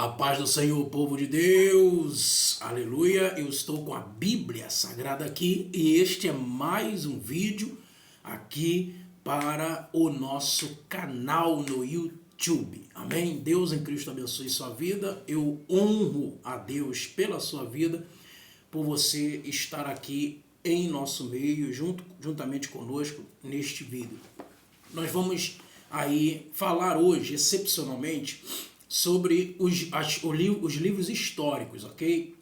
A paz do Senhor, povo de Deus, aleluia. Eu estou com a Bíblia Sagrada aqui e este é mais um vídeo aqui para o nosso canal no YouTube, amém? Deus em Cristo abençoe sua vida. Eu honro a Deus pela sua vida, por você estar aqui em nosso meio, juntamente conosco neste vídeo. Nós vamos aí falar hoje, excepcionalmente, sobre os livros históricos, ok?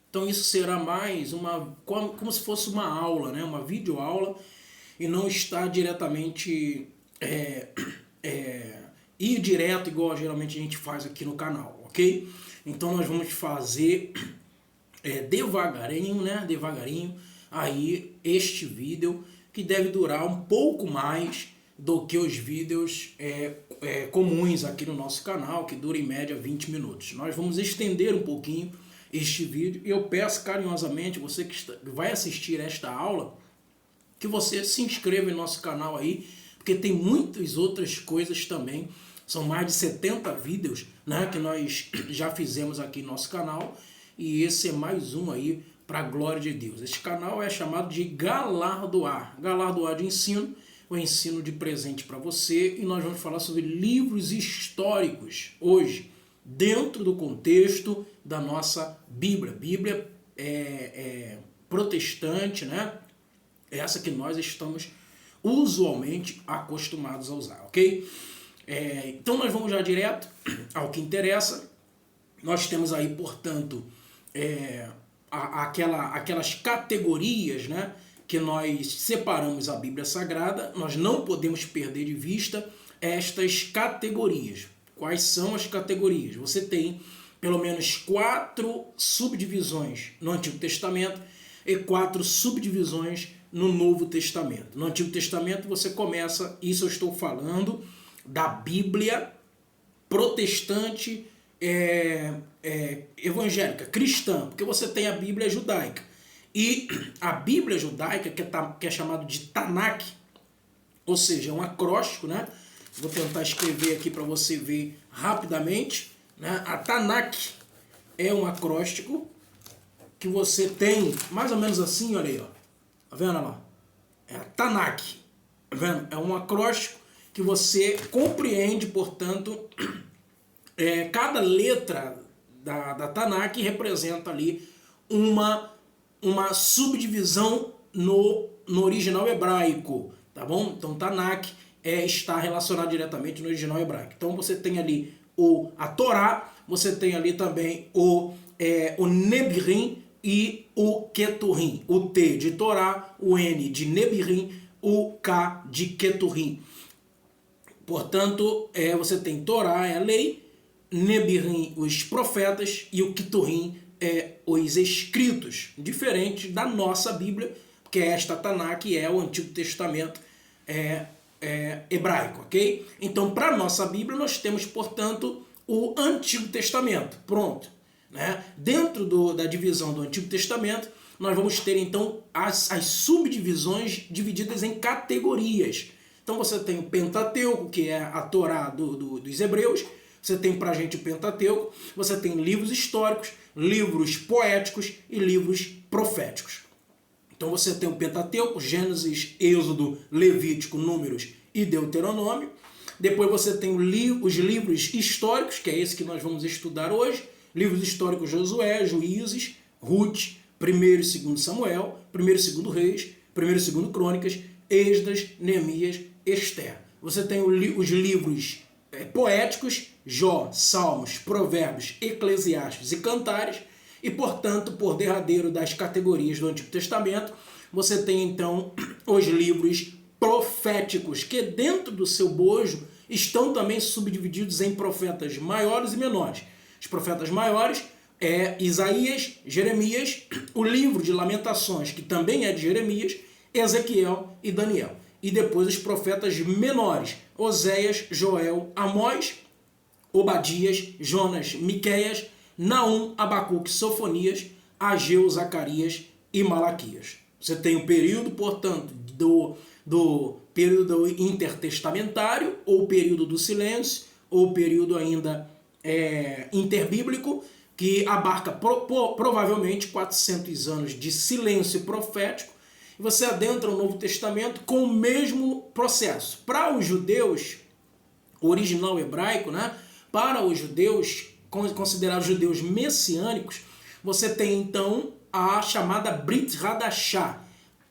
Então isso será mais como se fosse uma aula, né? Uma videoaula, e não está diretamente ir direto igual geralmente a gente faz aqui no canal, ok? Então nós vamos fazer devagarinho, né? Devagarinho aí este vídeo, que deve durar um pouco mais do que os vídeos comuns aqui no nosso canal, que dura em média 20 minutos. Nós vamos estender um pouquinho este vídeo e eu peço carinhosamente, você que vai assistir esta aula, que você se inscreva em nosso canal aí, porque tem muitas outras coisas também. São mais de 70 vídeos, né, que nós já fizemos aqui no nosso canal, e esse é mais um aí para a glória de Deus. Este canal é chamado de Galardoar de ensino, o ensino de presente para você, e nós vamos falar sobre livros históricos hoje, dentro do contexto da nossa Bíblia. Bíblia protestante, né? Essa que nós estamos usualmente acostumados a usar, ok? Então nós vamos já direto ao que interessa. Nós temos aí, portanto, aquelas categorias, né, que nós separamos a Bíblia Sagrada. Nós não podemos perder de vista estas categorias. Quais são as categorias? Você tem pelo menos 4 subdivisões no Antigo Testamento e 4 subdivisões no Novo Testamento. No Antigo Testamento você começa, isso eu estou falando da Bíblia protestante, evangélica, cristã, porque você tem a Bíblia judaica. E a Bíblia judaica, que é chamado de Tanakh, ou seja, é um acróstico, né? Vou tentar escrever aqui para você ver rapidamente, né? A Tanakh é um acróstico que você tem mais ou menos assim, olha aí, ó. Tá vendo lá? É a Tanakh, tá vendo? É um acróstico que você compreende, portanto, cada letra da Tanakh representa ali uma subdivisão no original hebraico, tá bom? Então Tanakh está relacionado diretamente no original hebraico. Então você tem ali a Torá, você tem ali também o Nebirim e o Keturim. O T de Torá, o N de Nebirim, o K de Keturim. Portanto, você tem Torá, é a lei, Nebirim, os profetas, e o Keturim, os escritos, diferente da nossa Bíblia, porque esta Tanakh é o Antigo Testamento hebraico, ok? Então, para a nossa Bíblia, nós temos, portanto, o Antigo Testamento, pronto, né? Dentro da divisão do Antigo Testamento, nós vamos ter, então, as subdivisões divididas em categorias. Então, você tem o Pentateuco, que é a Torá dos hebreus. Você tem pra gente o Pentateuco, você tem livros históricos, livros poéticos e livros proféticos. Então você tem o Pentateuco, Gênesis, Êxodo, Levítico, Números e Deuteronômio. Depois você tem os livros históricos, que é esse que nós vamos estudar hoje. Livros históricos: Josué, Juízes, Ruth, 1º e 2º Samuel, 1º e 2º Reis, 1º e 2º Crônicas, Esdras, Neemias, Esther. Você tem os livros poéticos: Jó, Salmos, Provérbios, Eclesiastes e Cantares. E, portanto, por derradeiro das categorias do Antigo Testamento, você tem, então, os livros proféticos, que dentro do seu bojo estão também subdivididos em profetas maiores e menores. Os profetas maiores é Isaías, Jeremias, o livro de Lamentações, que também é de Jeremias, Ezequiel e Daniel. E depois os profetas menores: Oséias, Joel, Amós, Obadias, Jonas, Miqueias, Naum, Abacuque, Sofonias, Ageu, Zacarias e Malaquias. Você tem o período, portanto, do período intertestamentário, ou período do silêncio, ou período ainda interbíblico, que abarca provavelmente 400 anos de silêncio profético, e você adentra o Novo Testamento com o mesmo processo. Para os judeus, o original hebraico, né? Para os judeus, considerados judeus messiânicos, você tem então a chamada Brit Hadashah.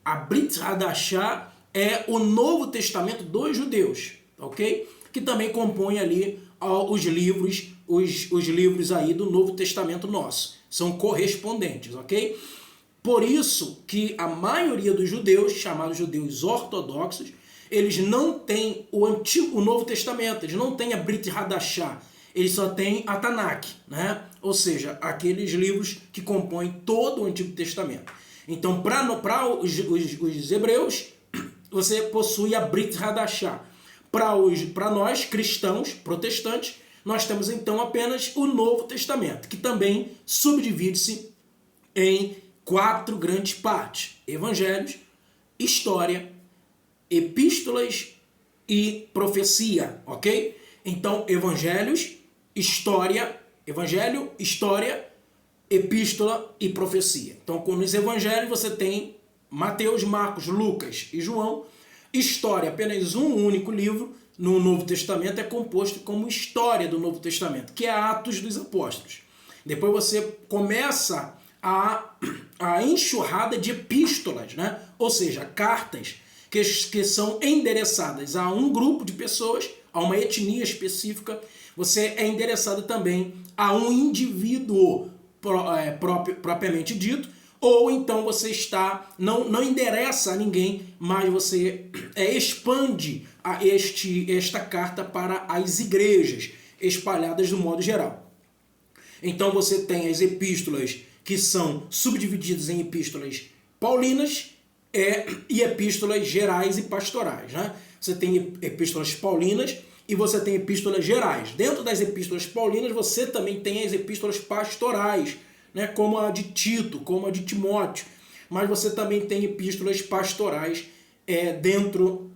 A Brit Hadashah é o Novo Testamento dos judeus, ok? Que também compõe ali os livros aí do Novo Testamento nosso. São correspondentes, ok? Por isso que a maioria dos judeus, chamados judeus ortodoxos, eles não têm o Novo Testamento, eles não têm a Brit Hadashah, eles só têm a Tanakh, né? Ou seja, aqueles livros que compõem todo o Antigo Testamento. Então, para os hebreus, você possui a Brit Hadashah. Para nós, cristãos, protestantes, nós temos então apenas o Novo Testamento, que também subdivide-se em 4 grandes partes: evangelhos, história, epístolas e profecia, ok? Então, evangelho, história, epístola e profecia. Então, nos evangelhos você tem Mateus, Marcos, Lucas e João. História, apenas um único livro no Novo Testamento, é composto como história do Novo Testamento, que é Atos dos Apóstolos. Depois você começa a enxurrada de epístolas, né? Ou seja, cartas que são endereçadas a um grupo de pessoas, a uma etnia específica. Você é endereçado também a um indivíduo propriamente dito, ou então você não endereça a ninguém, mas você expande esta carta para as igrejas espalhadas do modo geral. Então você tem as epístolas que são subdivididas em epístolas paulinas e epístolas gerais e pastorais, né? Você tem epístolas paulinas e você tem epístolas gerais. Dentro das epístolas paulinas você também tem as epístolas pastorais, né? Como a de Tito, como a de Timóteo. Mas você também tem epístolas pastorais dentro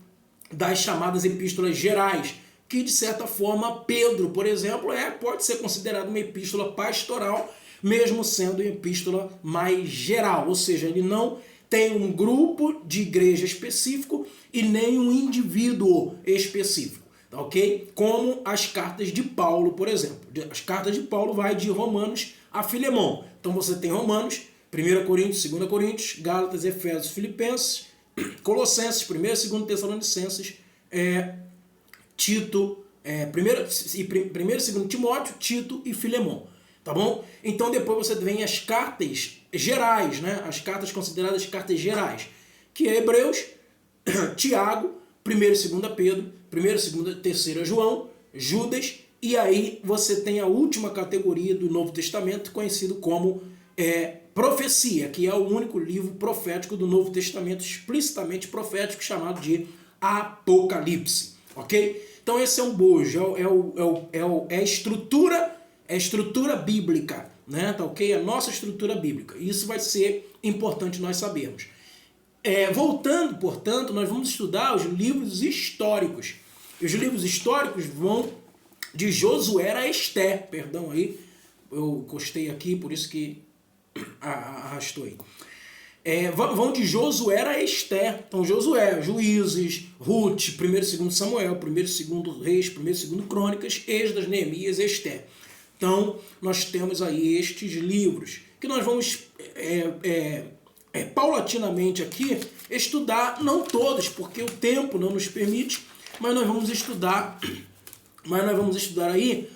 das chamadas epístolas gerais, que de certa forma Pedro, por exemplo, pode ser considerado uma epístola pastoral, mesmo sendo uma epístola mais geral, ou seja, ele não tem um grupo de igreja específico e nem um indivíduo específico, tá, ok? Como as cartas de Paulo, por exemplo. As cartas de Paulo vai de Romanos a Filemão. Então você tem Romanos, 1 Coríntios, 2 Coríntios, Gálatas, Efésios, Filipenses, Colossenses, 1 e 2 Tessalonicenses, Tito, 1 e 2 Timóteo, Tito e Filemão. Tá bom? Então depois você vem as cartas gerais, né? As cartas consideradas cartas gerais, que é Hebreus, Tiago, 1 e 2 Pedro, 1 e 2 3 João, Judas, e aí você tem a última categoria do Novo Testamento, conhecido como profecia, que é o único livro profético do Novo Testamento, explicitamente profético, chamado de Apocalipse. Ok? Então esse é um bojo, é a estrutura bíblica, né? Tá, ok? A nossa estrutura bíblica. Isso vai ser importante nós sabermos. Voltando, portanto, nós vamos estudar os livros históricos. Os livros históricos vão de Josué a Esté. Perdão aí, eu encostei aqui, por isso que arrastou aí. Vão de Josué a Esté. Então, Josué, Juízes, Ruth, 1 e 2 Samuel, 1 e 2 Reis, 1 e 2 Crônicas, Esdras, Neemias e Esté. Então, nós temos aí estes livros que nós vamos paulatinamente aqui estudar, não todos, porque o tempo não nos permite, mas nós vamos estudar aí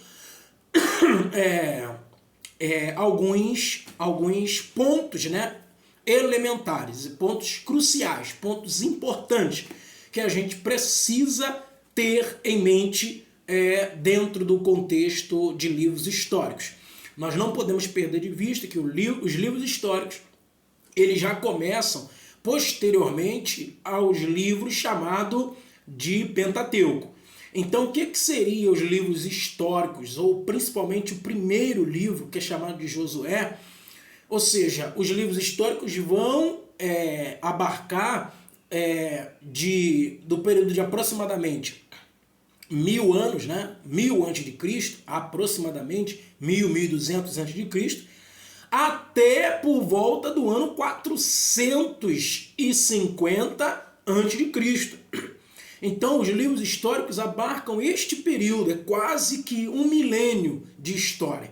alguns pontos, né, elementares, pontos cruciais, pontos importantes que a gente precisa ter em mente dentro do contexto de livros históricos. Nós não podemos perder de vista que os livros históricos eles já começam posteriormente aos livros chamados de Pentateuco. Então, o que seriam os livros históricos, ou principalmente o primeiro livro, que é chamado de Josué? Ou seja, os livros históricos vão abarcar do período de aproximadamente 1000 anos, né? 1000 antes de Cristo, aproximadamente 1200 antes de Cristo, até por volta do ano 450 antes de Cristo. Então, os livros históricos abarcam este período, é quase que um milênio de história.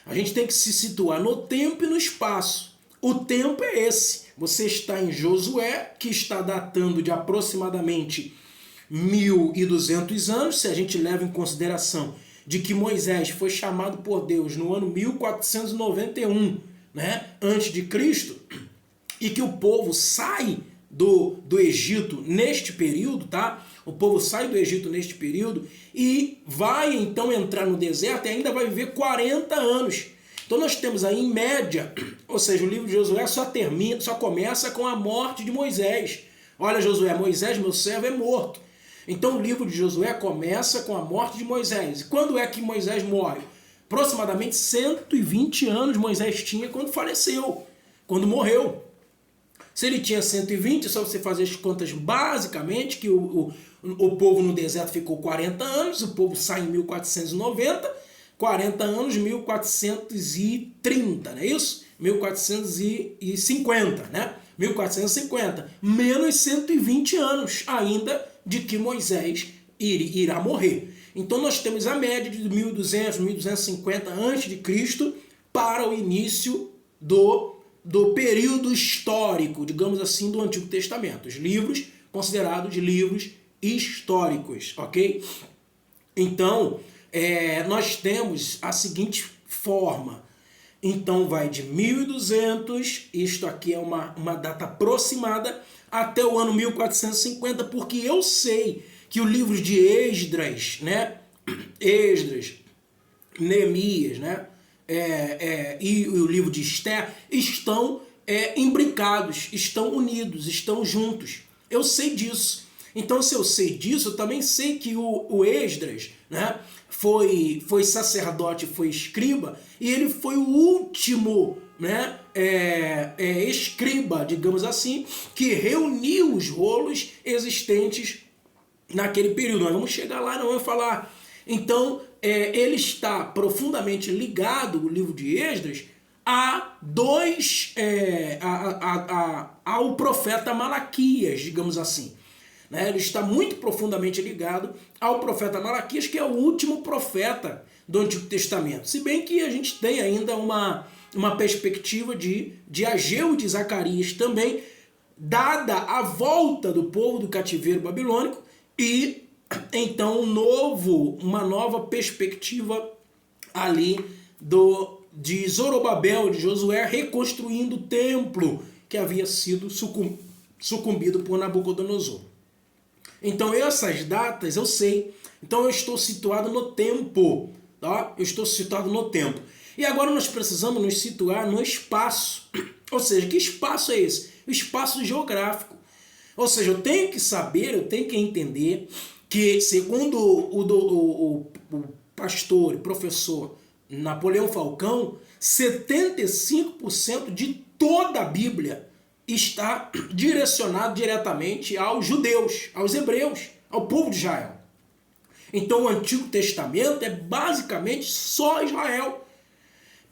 A gente tem que se situar no tempo e no espaço. O tempo é esse. Você está em Josué, que está datando de aproximadamente 1200 anos, se a gente leva em consideração de que Moisés foi chamado por Deus no ano 1491, né, antes de Cristo, e que o povo sai do Egito neste período, tá? O povo sai do Egito neste período e vai então entrar no deserto e ainda vai viver 40 anos. Então nós temos aí em média, ou seja, o livro de Josué só começa com a morte de Moisés. Olha, Josué, Moisés, meu servo, é morto. Então o livro de Josué começa com a morte de Moisés. E quando é que Moisés morre? Aproximadamente 120 anos Moisés tinha quando faleceu, quando morreu. Se ele tinha 120, é só você fazer as contas basicamente, que o povo no deserto ficou 40 anos, o povo sai em 1490, 40 anos, 1430, não é isso? 1450, né? 1450, menos 120 anos ainda de que Moisés irá morrer. Então nós temos a média de 1200, 1250 a.C. para o início do período histórico, digamos assim, do Antigo Testamento. Os livros considerados livros históricos, ok? Então, nós temos a seguinte forma. Então vai de 1200, isto aqui é uma data aproximada, até o ano 1450, porque eu sei que o livro de Esdras, né? Esdras, Neemias, né? E o livro de Esther estão imbricados, estão unidos, estão juntos. Eu sei disso. Então, se eu sei disso, eu também sei que o Esdras, né, foi sacerdote, foi escriba, e ele foi o último, né, escriba, digamos assim, que reuniu os rolos existentes naquele período. Nós vamos chegar lá, não vamos falar. Então, ele está profundamente ligado, o livro de Esdras, ao profeta Malaquias, digamos assim. Né? Ele está muito profundamente ligado ao profeta Malaquias, que é o último profeta do Antigo Testamento. Se bem que a gente tem ainda uma perspectiva de Ageu e de Zacarias também, dada a volta do povo do cativeiro babilônico e então uma nova perspectiva ali de Zorobabel, de Josué, reconstruindo o templo que havia sido sucumbido por Nabucodonosor. Então essas datas eu sei. Então eu estou situado no tempo. Tá? Eu estou situado no tempo. E agora nós precisamos nos situar no espaço. Ou seja, que espaço é esse? O espaço geográfico. Ou seja, eu tenho que saber, eu tenho que entender que, segundo o pastor e professor Napoleão Falcão, 75% de toda a Bíblia está direcionado diretamente aos judeus, aos hebreus, ao povo de Israel. Então o Antigo Testamento é basicamente só Israel.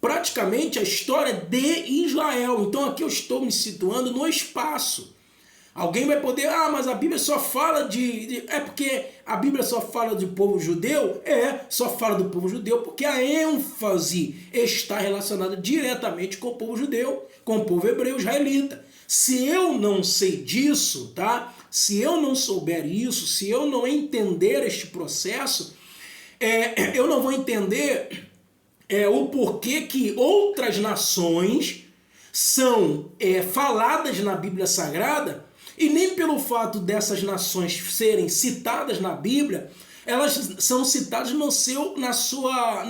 Praticamente a história de Israel. Então aqui eu estou me situando no espaço. Alguém vai poder, mas a Bíblia só fala é porque a Bíblia só fala do povo judeu? Só fala do povo judeu porque a ênfase está relacionada diretamente com o povo judeu, com o povo hebreu israelita. Se eu não sei disso, tá? Se eu não souber isso, se eu não entender este processo, eu não vou entender o porquê que outras nações são faladas na Bíblia Sagrada, e nem pelo fato dessas nações serem citadas na Bíblia, elas são citadas na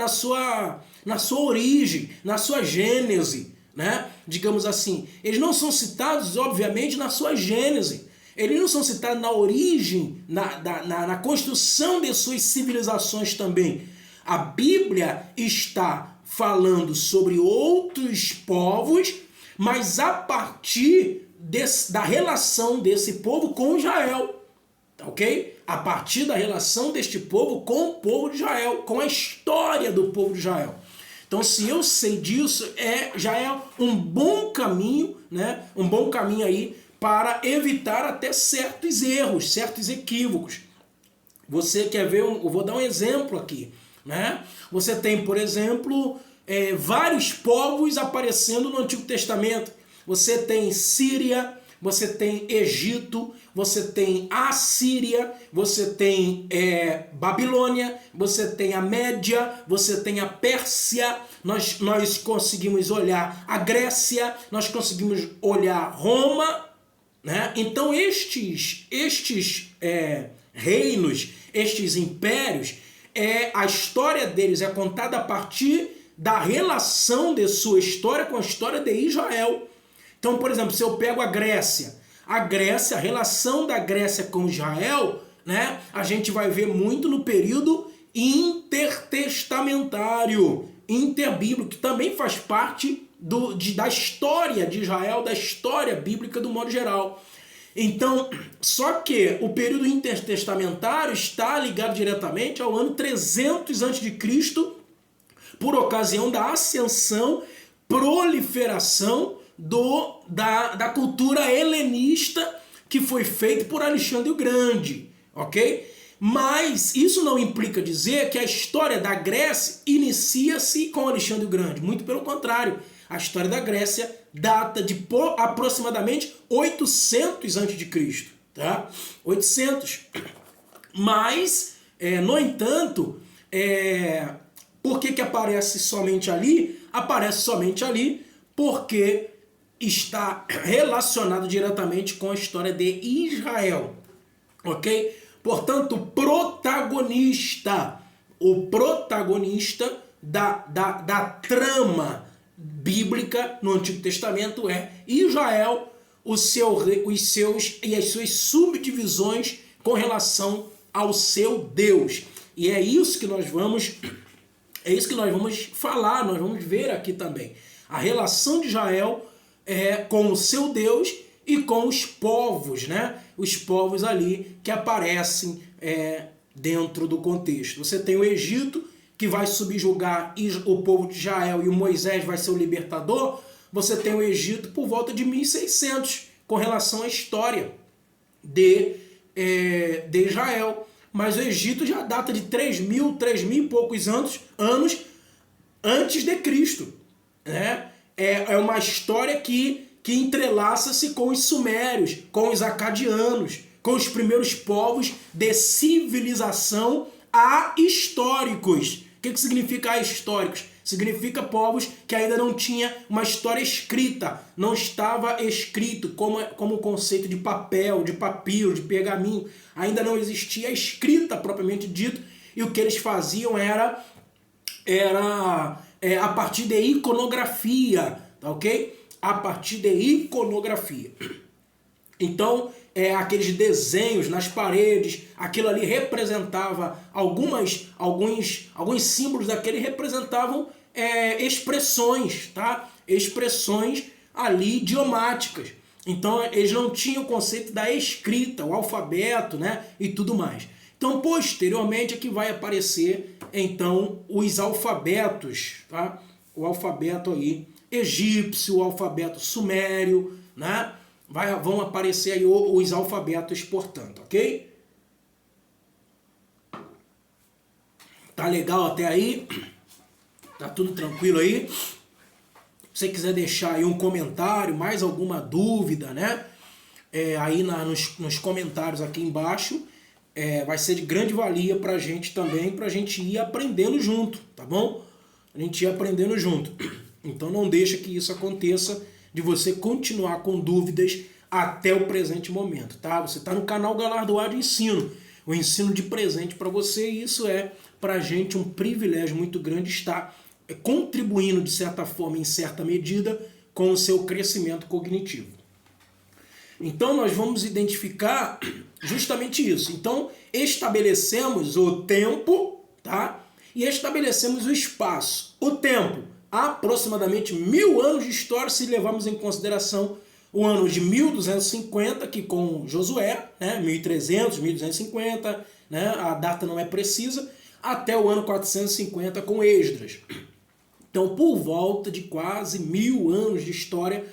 sua origem, na sua gênese, né? Digamos assim. Eles não são citados, obviamente, na sua gênese. Eles não são citados na origem, na construção de suas civilizações também. A Bíblia está falando sobre outros povos, mas a partir da relação desse povo com Israel, ok? a partir da relação deste povo com o povo de Israel, com a história do povo de Israel. Então, se eu sei disso, já é um bom caminho, né? Um bom caminho aí para evitar até certos erros, certos equívocos. Você quer ver, eu vou dar um exemplo aqui, né? Você tem, por exemplo, vários povos aparecendo no Antigo Testamento. Você tem Síria, você tem Egito, você tem Assíria, você tem Babilônia, você tem a Média, você tem a Pérsia, nós conseguimos olhar a Grécia, nós conseguimos olhar Roma, né? Então estes reinos, estes impérios, a história deles é contada a partir da relação de sua história com a história de Israel. Então, por exemplo, se eu pego a Grécia, a relação da Grécia com Israel, né, a gente vai ver muito no período intertestamentário, interbíblico, que também faz parte da história de Israel, da história bíblica do modo geral. Então, só que o período intertestamentário está ligado diretamente ao ano 300 a.C., por ocasião da ascensão, proliferação da cultura helenista que foi feita por Alexandre o Grande, ok? Mas isso não implica dizer que a história da Grécia inicia-se com Alexandre o Grande, muito pelo contrário. A história da Grécia data de aproximadamente 800 a.C., tá? 800. Mas, no entanto, por que aparece somente ali? Aparece somente ali porque está relacionado diretamente com a história de Israel, ok? Portanto, o protagonista da trama bíblica no Antigo Testamento é Israel, os seus e as suas subdivisões com relação ao seu Deus. E é isso que nós vamos falar, nós vamos ver aqui também. A relação de Israel com o seu Deus e com os povos, né? Os povos ali que aparecem dentro do contexto. Você tem o Egito, que vai subjugar o povo de Israel, e o Moisés vai ser o libertador. Você tem o Egito por volta de 1600, com relação à história de Israel. Mas o Egito já data de 3.000 e poucos anos antes de Cristo, né? É uma história que entrelaça-se com os sumérios, com os acadianos, com os primeiros povos de civilização ahistóricos. O que significa ahistóricos? Significa povos que ainda não tinha uma história escrita, não estava escrito como o conceito de papel, de papiro, de pergaminho. Ainda não existia a escrita propriamente dito, e o que eles faziam era a partir de iconografia, tá ok? A partir de iconografia. Então, aqueles desenhos nas paredes, aquilo ali representava alguns símbolos daquele representavam expressões, tá? Expressões ali idiomáticas. Então, eles não tinham o conceito da escrita, o alfabeto, né? E tudo mais. Então, posteriormente é que vai aparecer, então, os alfabetos, tá? O alfabeto aí egípcio, o alfabeto sumério, né? Vão aparecer aí os alfabetos, portanto, ok? Tá legal até aí? Tá tudo tranquilo aí? Se você quiser deixar aí um comentário, mais alguma dúvida, né? Aí nos comentários aqui embaixo, vai ser de grande valia pra gente também, pra gente ir aprendendo junto, tá bom? A gente ir aprendendo junto. Então não deixa que isso aconteça, de você continuar com dúvidas até o presente momento, tá? Você está no canal Galardoado Ensino, o ensino de presente para você, e isso é para a gente um privilégio muito grande estar contribuindo, de certa forma, em certa medida, com o seu crescimento cognitivo. Então nós vamos identificar justamente isso. Então estabelecemos o tempo, tá? E estabelecemos o espaço. O tempo, aproximadamente 1000 anos de história, se levarmos em consideração o ano de 1250, que com Josué, né, 1300, 1250, né, a data não é precisa, até o ano 450 com Esdras. Então, por volta de quase 1000 anos de história,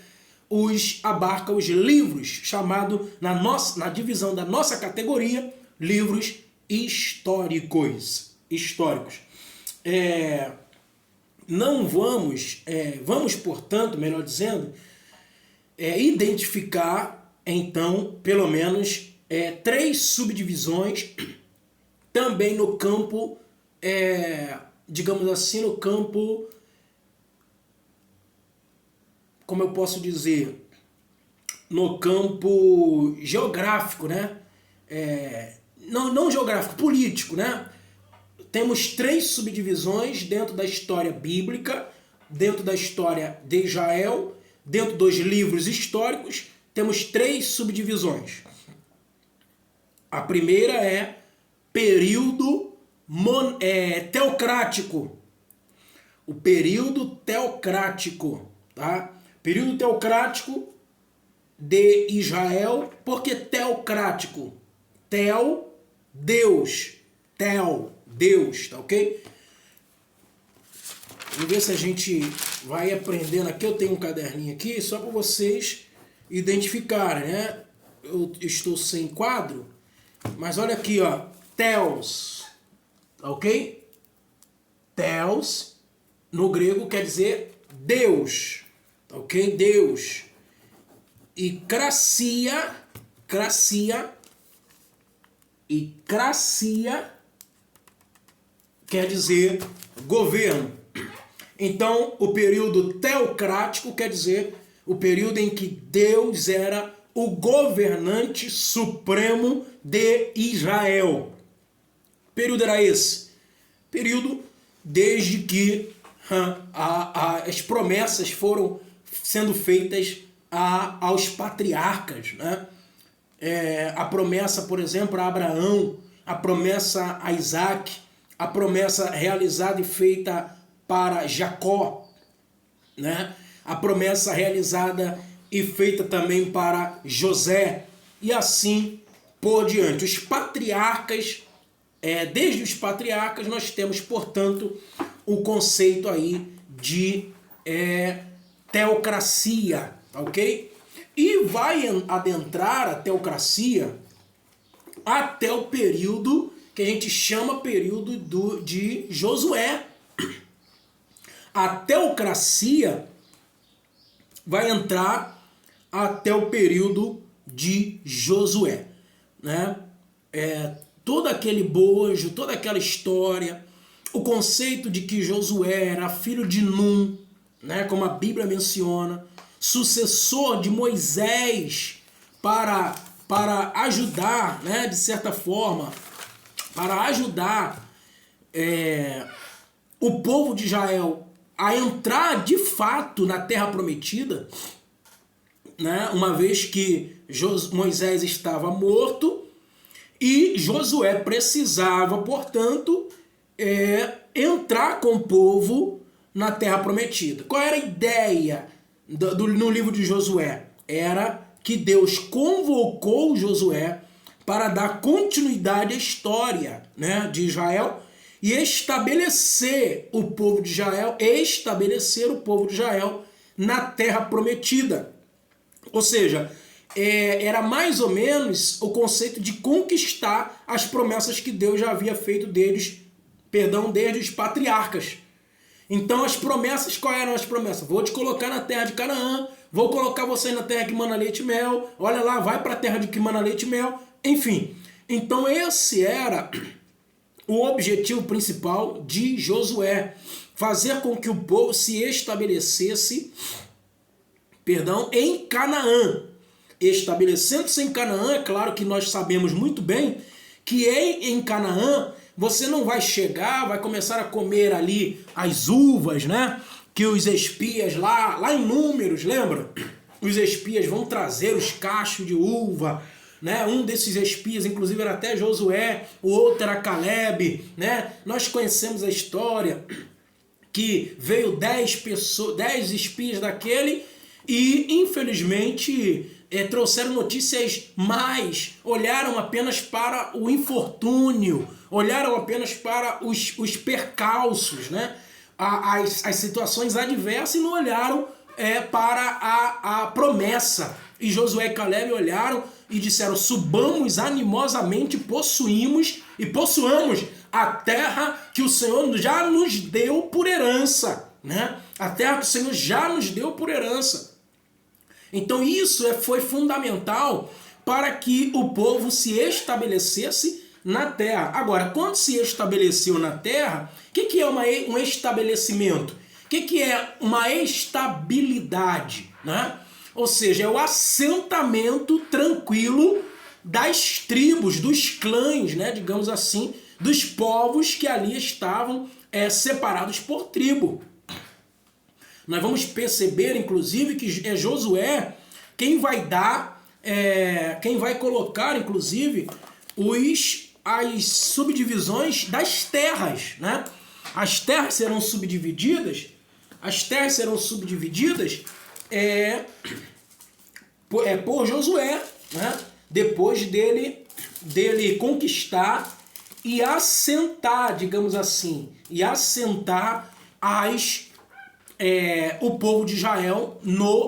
abarca os livros, chamado na divisão da nossa categoria, livros históricos. Não vamos, portanto, melhor dizendo, identificar, então, pelo menos 3 subdivisões, também no campo, digamos assim, no campo, como eu posso dizer, no campo geográfico, né? Não geográfico, político, né? Temos 3 subdivisões dentro da história bíblica, dentro da história de Israel, dentro dos livros históricos, temos 3 subdivisões. A primeira é período teocrático. O período teocrático, tá? Período teocrático de Israel. Por que teocrático? Teo, Deus. Tel, Deus, tá ok? Vamos ver se a gente vai aprendendo aqui. Eu tenho um caderninho aqui só para vocês identificarem, né? Eu estou sem quadro, mas olha aqui, ó. Theos, tá ok? Theos, no grego, quer dizer Deus, tá ok? Deus. E cracia quer dizer governo. Então, o período teocrático quer dizer o período em que Deus era o governante supremo de Israel. Que período era esse? Período desde que as promessas foram sendo feitas aos patriarcas, né? A promessa, por exemplo, a Abraão, a promessa a Isaac, a promessa realizada e feita para Jacó, né? A promessa realizada e feita também para José, e assim por diante. Os patriarcas, desde os patriarcas, nós temos, portanto, o conceito aí de teocracia, ok? E vai adentrar a teocracia até o período que a gente chama período de Josué. A teocracia vai entrar até o período de Josué, né? Todo aquele bojo, toda aquela história, o conceito de que Josué era filho de Num, né? Como a Bíblia menciona, sucessor de Moisés para ajudar, né? De certa forma, para ajudar o povo de Israel a entrar de fato na Terra Prometida, né? Uma vez que Moisés estava morto e Josué precisava, portanto, entrar com o povo na Terra Prometida. Qual era a ideia no livro de Josué? Era que Deus convocou Josué para dar continuidade à história, né, de Israel e estabelecer o povo de Israel na Terra Prometida. Ou seja, era mais ou menos o conceito de conquistar as promessas que Deus já havia feito desde os patriarcas. Então as promessas, quais eram as promessas? Vou te colocar na terra de Canaã, vou colocar você na terra que mana leite e mel, olha lá, vai para a terra de que mana leite e mel, enfim. Então esse era o objetivo principal de Josué, fazer com que o povo se estabelecesse, em Canaã. Estabelecendo-se em Canaã, é claro que nós sabemos muito bem que em Canaã você não vai chegar, vai começar a comer ali as uvas, né? Que os espias lá em Números, lembra? Os espias vão trazer os cachos de uva, né? Um desses espias, inclusive, era até Josué, o outro era Caleb, né? Nós conhecemos a história que veio 10 espias daquele e, infelizmente, trouxeram notícias más, olharam apenas para o infortúnio, olharam apenas para os percalços, né? As situações adversas e não olharam para a promessa. E Josué e Caleb olharam e disseram: subamos animosamente, possuamos a terra que o Senhor já nos deu por herança, né? A terra que o Senhor já nos deu por herança. Então isso foi fundamental para que o povo se estabelecesse na terra. Agora, quando se estabeleceu na terra, o que é um estabelecimento? O que é uma estabilidade, né? Ou seja, é o assentamento tranquilo das tribos, dos clãs, né, digamos assim, dos povos que ali estavam separados por tribo. Nós vamos perceber, inclusive, que é Josué quem vai dar, quem vai colocar, inclusive, as subdivisões das terras, né? As terras serão subdivididas, por Josué, né? Depois dele conquistar e assentar, digamos assim, o povo de Israel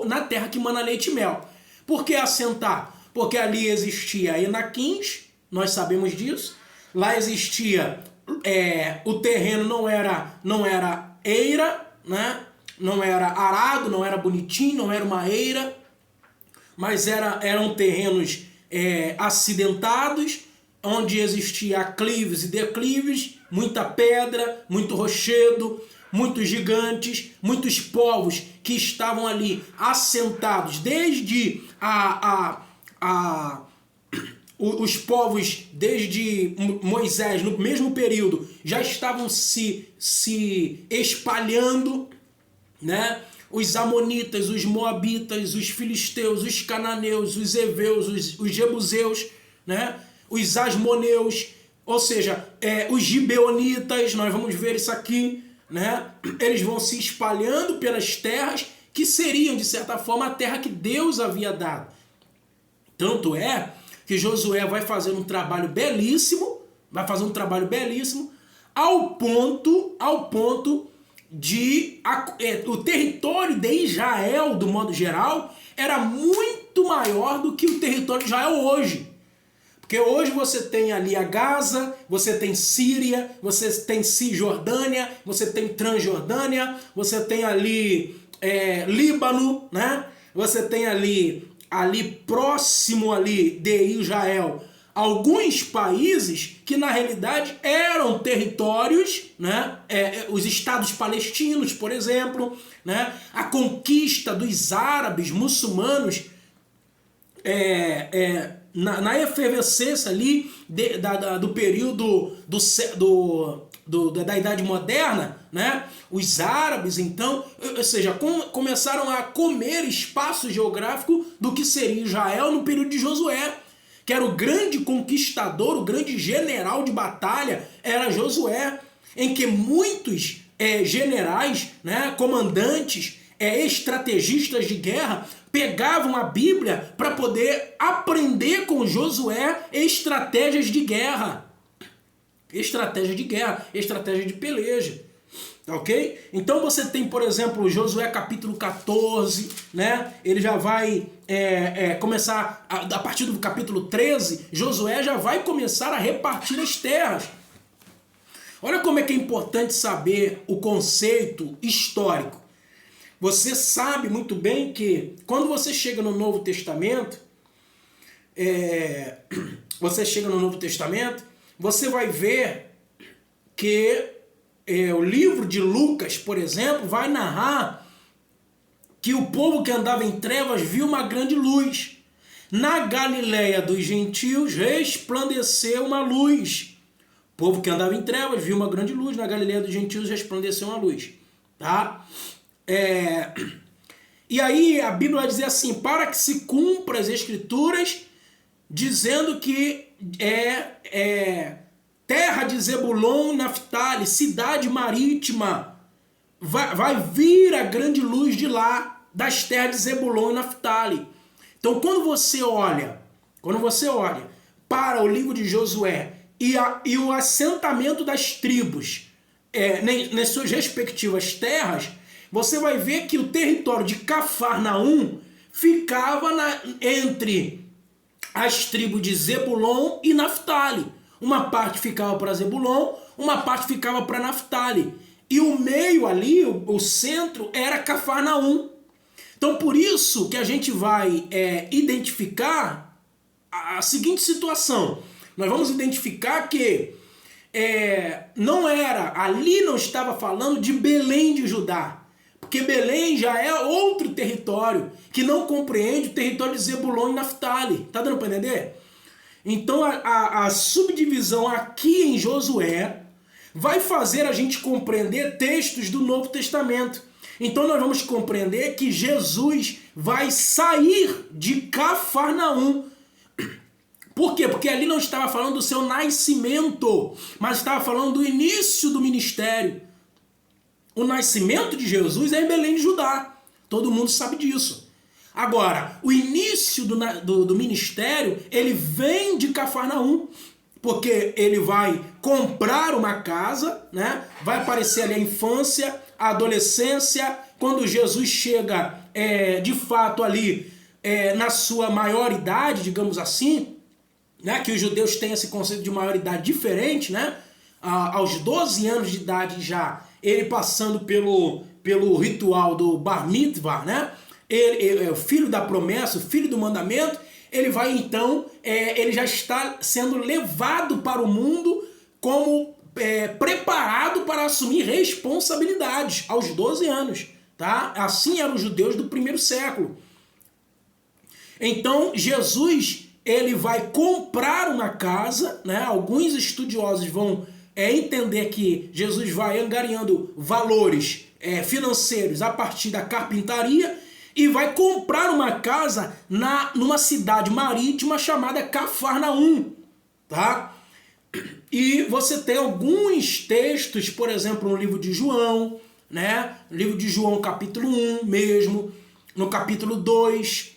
na terra que mana leite e mel. Por que assentar? Porque ali existia Enaquins, nós sabemos disso. Lá existia, o terreno não era eira, né? Não era arado, não era bonitinho, não era uma eira, mas eram terrenos acidentados, onde existia aclives e declives, muita pedra, muito rochedo, muitos gigantes, muitos povos que estavam ali assentados desde os povos, desde Moisés, no mesmo período, já estavam se espalhando, né? Os amonitas, os moabitas, os filisteus, os cananeus, os heveus, os jebuseus, né? Os asmoneus, ou seja, os gibeonitas, nós vamos ver isso aqui, né? Eles vão se espalhando pelas terras que seriam, de certa forma, a terra que Deus havia dado. Tanto é que Josué vai fazer um trabalho belíssimo, ao ponto de o território de Israel, do modo geral, era muito maior do que o território de Israel hoje. Porque hoje você tem ali a Gaza, você tem Síria, você tem Cisjordânia, você tem Transjordânia, você tem ali Líbano, né? Você tem ali próximo ali de Israel alguns países que na realidade eram territórios, né? Os estados palestinos, por exemplo, né? A conquista dos árabes muçulmanos na efervescência ali do período da Idade Moderna, né? Os árabes, então, ou seja, começaram a comer espaço geográfico do que seria Israel no período de Josué, que era o grande conquistador, o grande general de batalha, era Josué, em que muitos generais, né, comandantes, estrategistas de guerra, pegavam a Bíblia para poder aprender com Josué estratégias de guerra. Estratégia de peleja. Ok? Então você tem, por exemplo, Josué capítulo 14, né? Ele já vai começar, a partir do capítulo 13, Josué já vai começar a repartir as terras. Olha como é que é importante saber o conceito histórico. Você sabe muito bem que quando você chega no Novo Testamento, você vai ver que o livro de Lucas, por exemplo, vai narrar que o povo que andava em trevas viu uma grande luz. Na Galileia dos gentios resplandeceu uma luz. O povo que andava em trevas viu uma grande luz. Na Galileia dos gentios resplandeceu uma luz. Tá? E aí a Bíblia vai dizer assim: para que se cumpra as Escrituras, dizendo que terra de Zebulon e Naftali, cidade marítima, vai vir a grande luz de lá. das terras de Zebulon e Naftali. Então, quando você olha para o livro de Josué e o assentamento das tribos nas suas respectivas terras, você vai ver que o território de Cafarnaum ficava entre as tribos de Zebulon e Naftali. Uma parte ficava para Zebulon, uma parte ficava para Naftali. E o meio ali, o centro, era Cafarnaum. Então, por isso que a gente vai identificar a seguinte situação. Nós vamos identificar que ali não estava falando de Belém de Judá, porque Belém já é outro território que não compreende o território de Zebulon e Naftali. Tá dando para entender? Então a subdivisão aqui em Josué vai fazer a gente compreender textos do Novo Testamento. Então nós vamos compreender que Jesus vai sair de Cafarnaum. Por quê? Porque ali não estava falando do seu nascimento, mas estava falando do início do ministério. O nascimento de Jesus é em Belém de Judá. Todo mundo sabe disso. Agora, o início do ministério, ele vem de Cafarnaum, porque ele vai comprar uma casa, né? Vai aparecer ali a infância, a adolescência, quando Jesus chega de fato ali na sua maioridade, digamos assim, né? Que os judeus têm esse conceito de maioridade diferente, né? Aos 12 anos de idade já, ele passando pelo ritual do Bar Mitzvah, né? Ele é o filho da promessa, o filho do mandamento. Ele vai então, ele já está sendo levado para o mundo como preparado para assumir responsabilidades aos 12 anos, tá? Assim eram os judeus do primeiro século. Então Jesus, ele vai comprar uma casa, né? Alguns estudiosos vão entender que Jesus vai angariando valores financeiros a partir da carpintaria e vai comprar uma casa numa cidade marítima chamada Cafarnaum, tá? E você tem alguns textos, por exemplo, no livro de João, né? No livro de João, capítulo 1 mesmo, no capítulo 2,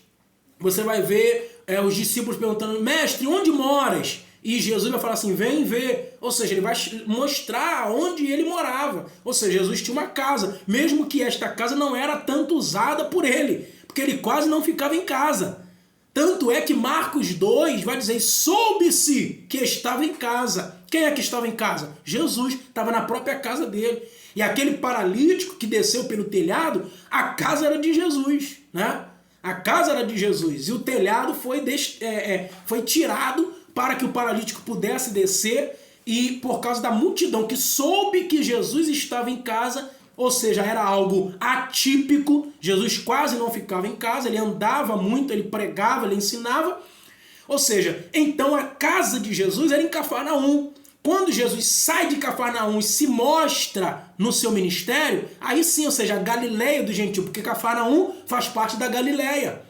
você vai ver os discípulos perguntando: mestre, onde moras? E Jesus vai falar assim: vem ver. Ou seja, ele vai mostrar onde ele morava. Ou seja, Jesus tinha uma casa, mesmo que esta casa não era tanto usada por ele, porque ele quase não ficava em casa. Tanto é que Marcos 2 vai dizer: soube-se que estava em casa. Quem é que estava em casa? Jesus, estava na própria casa dele. E aquele paralítico que desceu pelo telhado, a casa era de Jesus, né? A casa era de Jesus. E o telhado foi tirado para que o paralítico pudesse descer, e por causa da multidão que soube que Jesus estava em casa, ou seja, era algo atípico, Jesus quase não ficava em casa, ele andava muito, ele pregava, ele ensinava, ou seja, então a casa de Jesus era em Cafarnaum. Quando Jesus sai de Cafarnaum e se mostra no seu ministério, aí sim, ou seja, a Galileia do gentil, porque Cafarnaum faz parte da Galileia.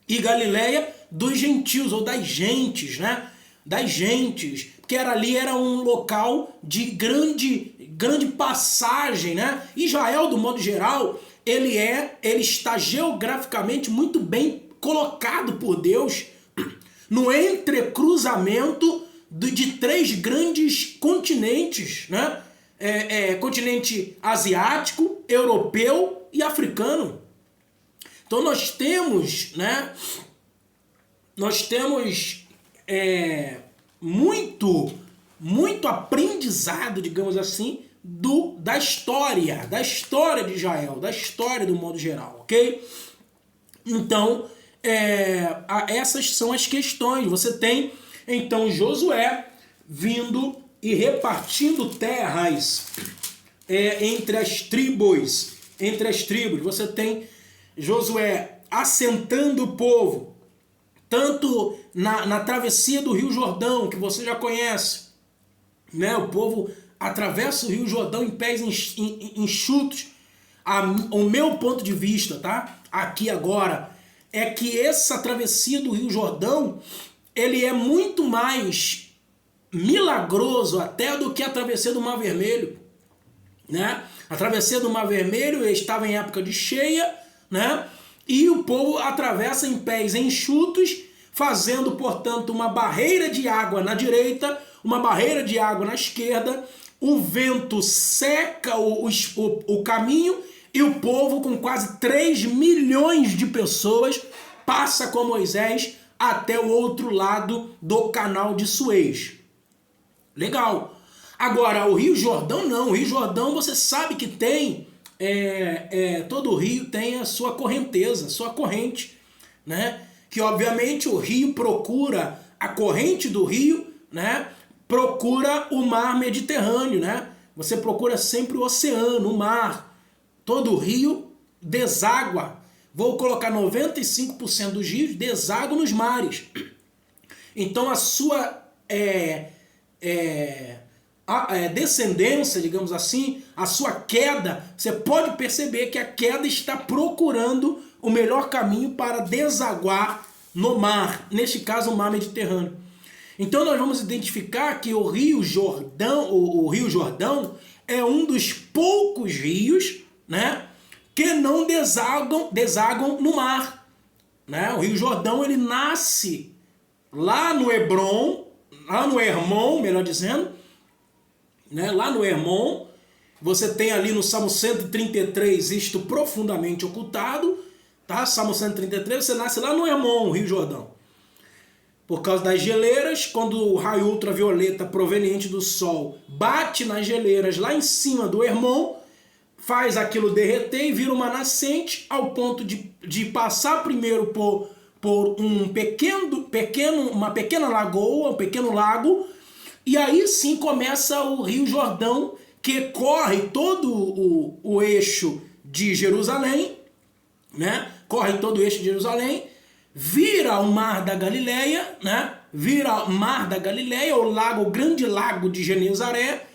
E Galileia dos gentios, ou das gentes, né? Das gentes, porque ali era um local de grande passagem, né? Israel, do modo geral, ele está geograficamente muito bem colocado por Deus no entrecruzamento de três grandes continentes, né? Continente asiático, europeu e africano. Então nós temos, né? Nós temos muito aprendizado, digamos assim, da história de Israel, da história do modo geral, ok? Então, essas são as questões. Você tem, então, Josué vindo e repartindo terras entre as tribos. Você tem Josué assentando o povo, tanto na travessia do Rio Jordão, que você já conhece, né? O povo atravessa o Rio Jordão em pés enxutos. O meu ponto de vista, tá? Aqui agora, é que essa travessia do Rio Jordão, ele é muito mais milagroso até do que a travessia do Mar Vermelho, né? A travessia do Mar Vermelho estava em época de cheia, né? E o povo atravessa em pés enxutos, fazendo, portanto, uma barreira de água na direita, uma barreira de água na esquerda. O vento seca o caminho e o povo, com quase 3 milhões de pessoas, passa com Moisés até o outro lado do canal de Suez. Legal. Agora, o Rio Jordão não. O Rio Jordão, você sabe que tem, todo o rio tem a sua correnteza, sua corrente, né? Que obviamente o rio procura, a corrente do rio, né? Procura o mar Mediterrâneo, né? Você procura sempre o oceano, o mar. Todo o rio deságua. Vou colocar 95% dos rios deságuam nos mares. Então a sua descendência, digamos assim, a sua queda, você pode perceber que a queda está procurando o melhor caminho para desaguar no mar, neste caso o mar Mediterrâneo. Então nós vamos identificar que o Rio Jordão é um dos poucos rios, né, que não desagam no mar, né? O Rio Jordão, ele nasce lá no Hebron, lá no Hermon, melhor dizendo, né? Lá no Hermon, você tem ali no Salmo 133 isto profundamente ocultado, tá? Salmo 133, você nasce lá no Hermon, Rio Jordão. Por causa das geleiras, quando o raio ultravioleta proveniente do Sol bate nas geleiras lá em cima do Hermon, faz aquilo derreter e vira uma nascente, ao ponto de passar primeiro por uma pequena lagoa, um pequeno lago, e aí sim começa o Rio Jordão, que corre todo o eixo de Jerusalém, né? Corre todo o eixo de Jerusalém, vira o Mar da Galileia, né? Vira o Mar da Galileia, o grande lago de Genezaré,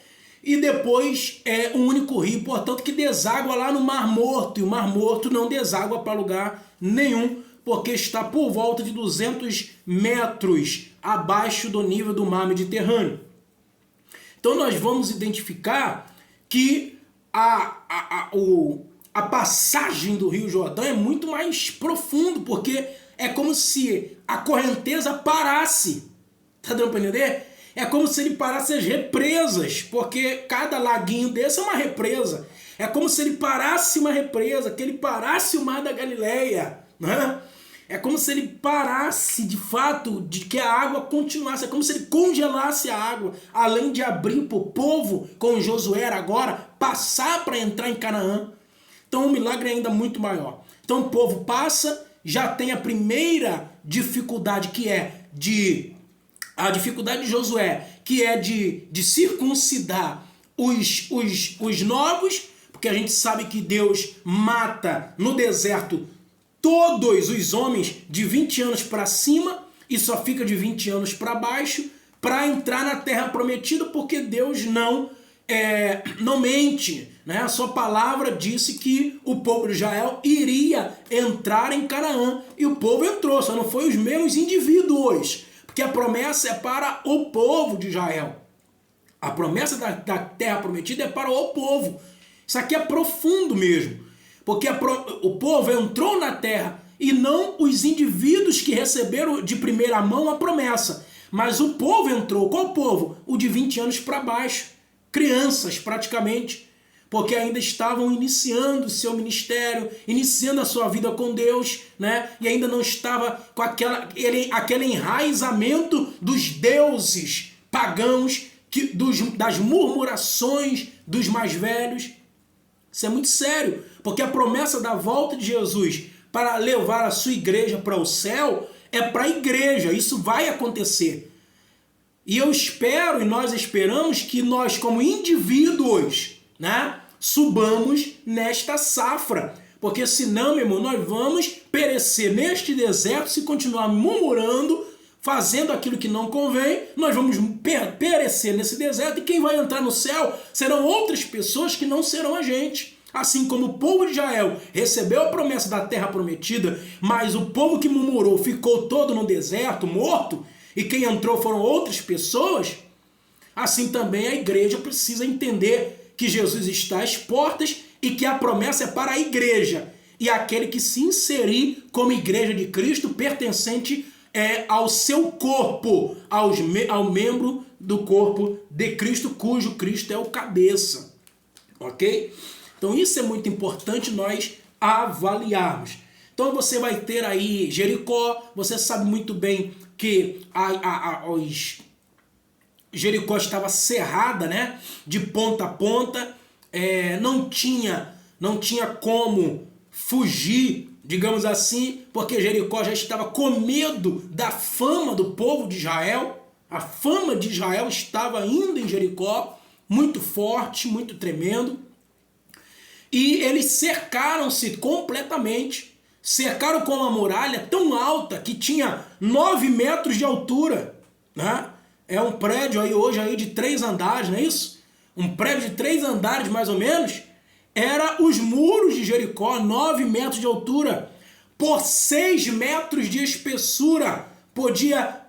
e depois é um único rio, portanto, que deságua lá no Mar Morto, e o Mar Morto não deságua para lugar nenhum, porque está por volta de 200 metros abaixo do nível do Mar Mediterrâneo. Então nós vamos identificar que a passagem do Rio Jordão é muito mais profundo, porque é como se a correnteza parasse. Tá dando para entender? É como se ele parasse as represas, porque cada laguinho desse é uma represa. É como se ele parasse uma represa, que ele parasse o Mar da Galileia, né? É como se ele parasse, de fato, de que a água continuasse. É como se ele congelasse a água, além de abrir para o povo, com Josué agora, passar para entrar em Canaã. Então o milagre é ainda muito maior. Então o povo passa, já tem a primeira dificuldade, que é a dificuldade de Josué, que é de circuncidar os novos, porque a gente sabe que Deus mata no deserto todos os homens de 20 anos para cima e só fica de 20 anos para baixo para entrar na terra prometida, porque Deus não mente, né? A sua palavra disse que o povo de Israel iria entrar em Canaã, e o povo entrou, só não foi os mesmos indivíduos, porque a promessa é para o povo de Israel. A promessa da terra prometida é para o povo. Isso aqui é profundo mesmo, porque o povo entrou na terra e não os indivíduos que receberam de primeira mão a promessa, mas o povo entrou. Qual povo? O de 20 anos para baixo, crianças praticamente, porque ainda estavam iniciando o seu ministério, iniciando a sua vida com Deus, né? E ainda não estava com aquele enraizamento dos deuses pagãos, das murmurações dos mais velhos. Isso é muito sério, porque a promessa da volta de Jesus para levar a sua igreja para o céu é para a igreja. Isso vai acontecer. E eu espero, e nós esperamos, que nós como indivíduos, né, subamos nesta safra. Porque senão, meu irmão, nós vamos perecer neste deserto se continuar murmurando, fazendo aquilo que não convém. Nós vamos perecer nesse deserto, e quem vai entrar no céu serão outras pessoas que não serão a gente. Assim como o povo de Israel recebeu a promessa da terra prometida, mas o povo que murmurou ficou todo no deserto, morto, e quem entrou foram outras pessoas, assim também a igreja precisa entender que Jesus está às portas e que a promessa é para a igreja. e aquele que se inserir como igreja de Cristo pertencente ao seu corpo, ao membro do corpo de Cristo, cujo Cristo é o cabeça. Ok? Então isso é muito importante nós avaliarmos. Então você vai ter aí Jericó, você sabe muito bem que Jericó estava cerrada, né, de ponta a ponta, não tinha como fugir, digamos assim, porque Jericó já estava com medo da fama do povo de Israel. A fama de Israel estava ainda em Jericó, muito forte, muito tremendo. E eles cercaram-se completamente, cercaram com uma muralha tão alta que tinha 9 metros de altura, né? É um prédio aí hoje aí de 3 andares, não é isso? Um prédio de 3 andares mais ou menos. Era os muros de Jericó, 9 metros de altura, por 6 metros de espessura. Podia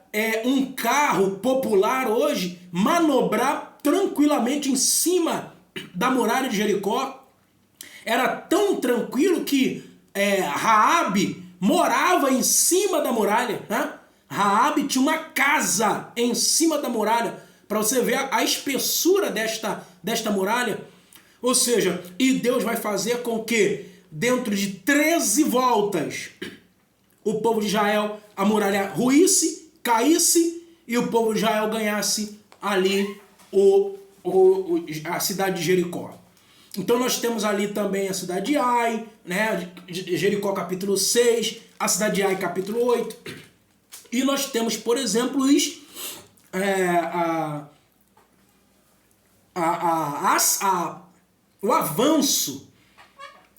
um carro popular hoje manobrar tranquilamente em cima da muralha de Jericó. Era tão tranquilo que Raabe morava em cima da muralha, né? Raabe tinha uma casa em cima da muralha, para você ver a espessura desta muralha. Ou seja, e Deus vai fazer com que dentro de 13 voltas o povo de Israel, a muralha ruísse, caísse e o povo de Israel ganhasse ali a cidade de Jericó. Então nós temos ali também a cidade de Ai, né? Jericó capítulo 6, a cidade de Ai capítulo 8. E nós temos, por exemplo,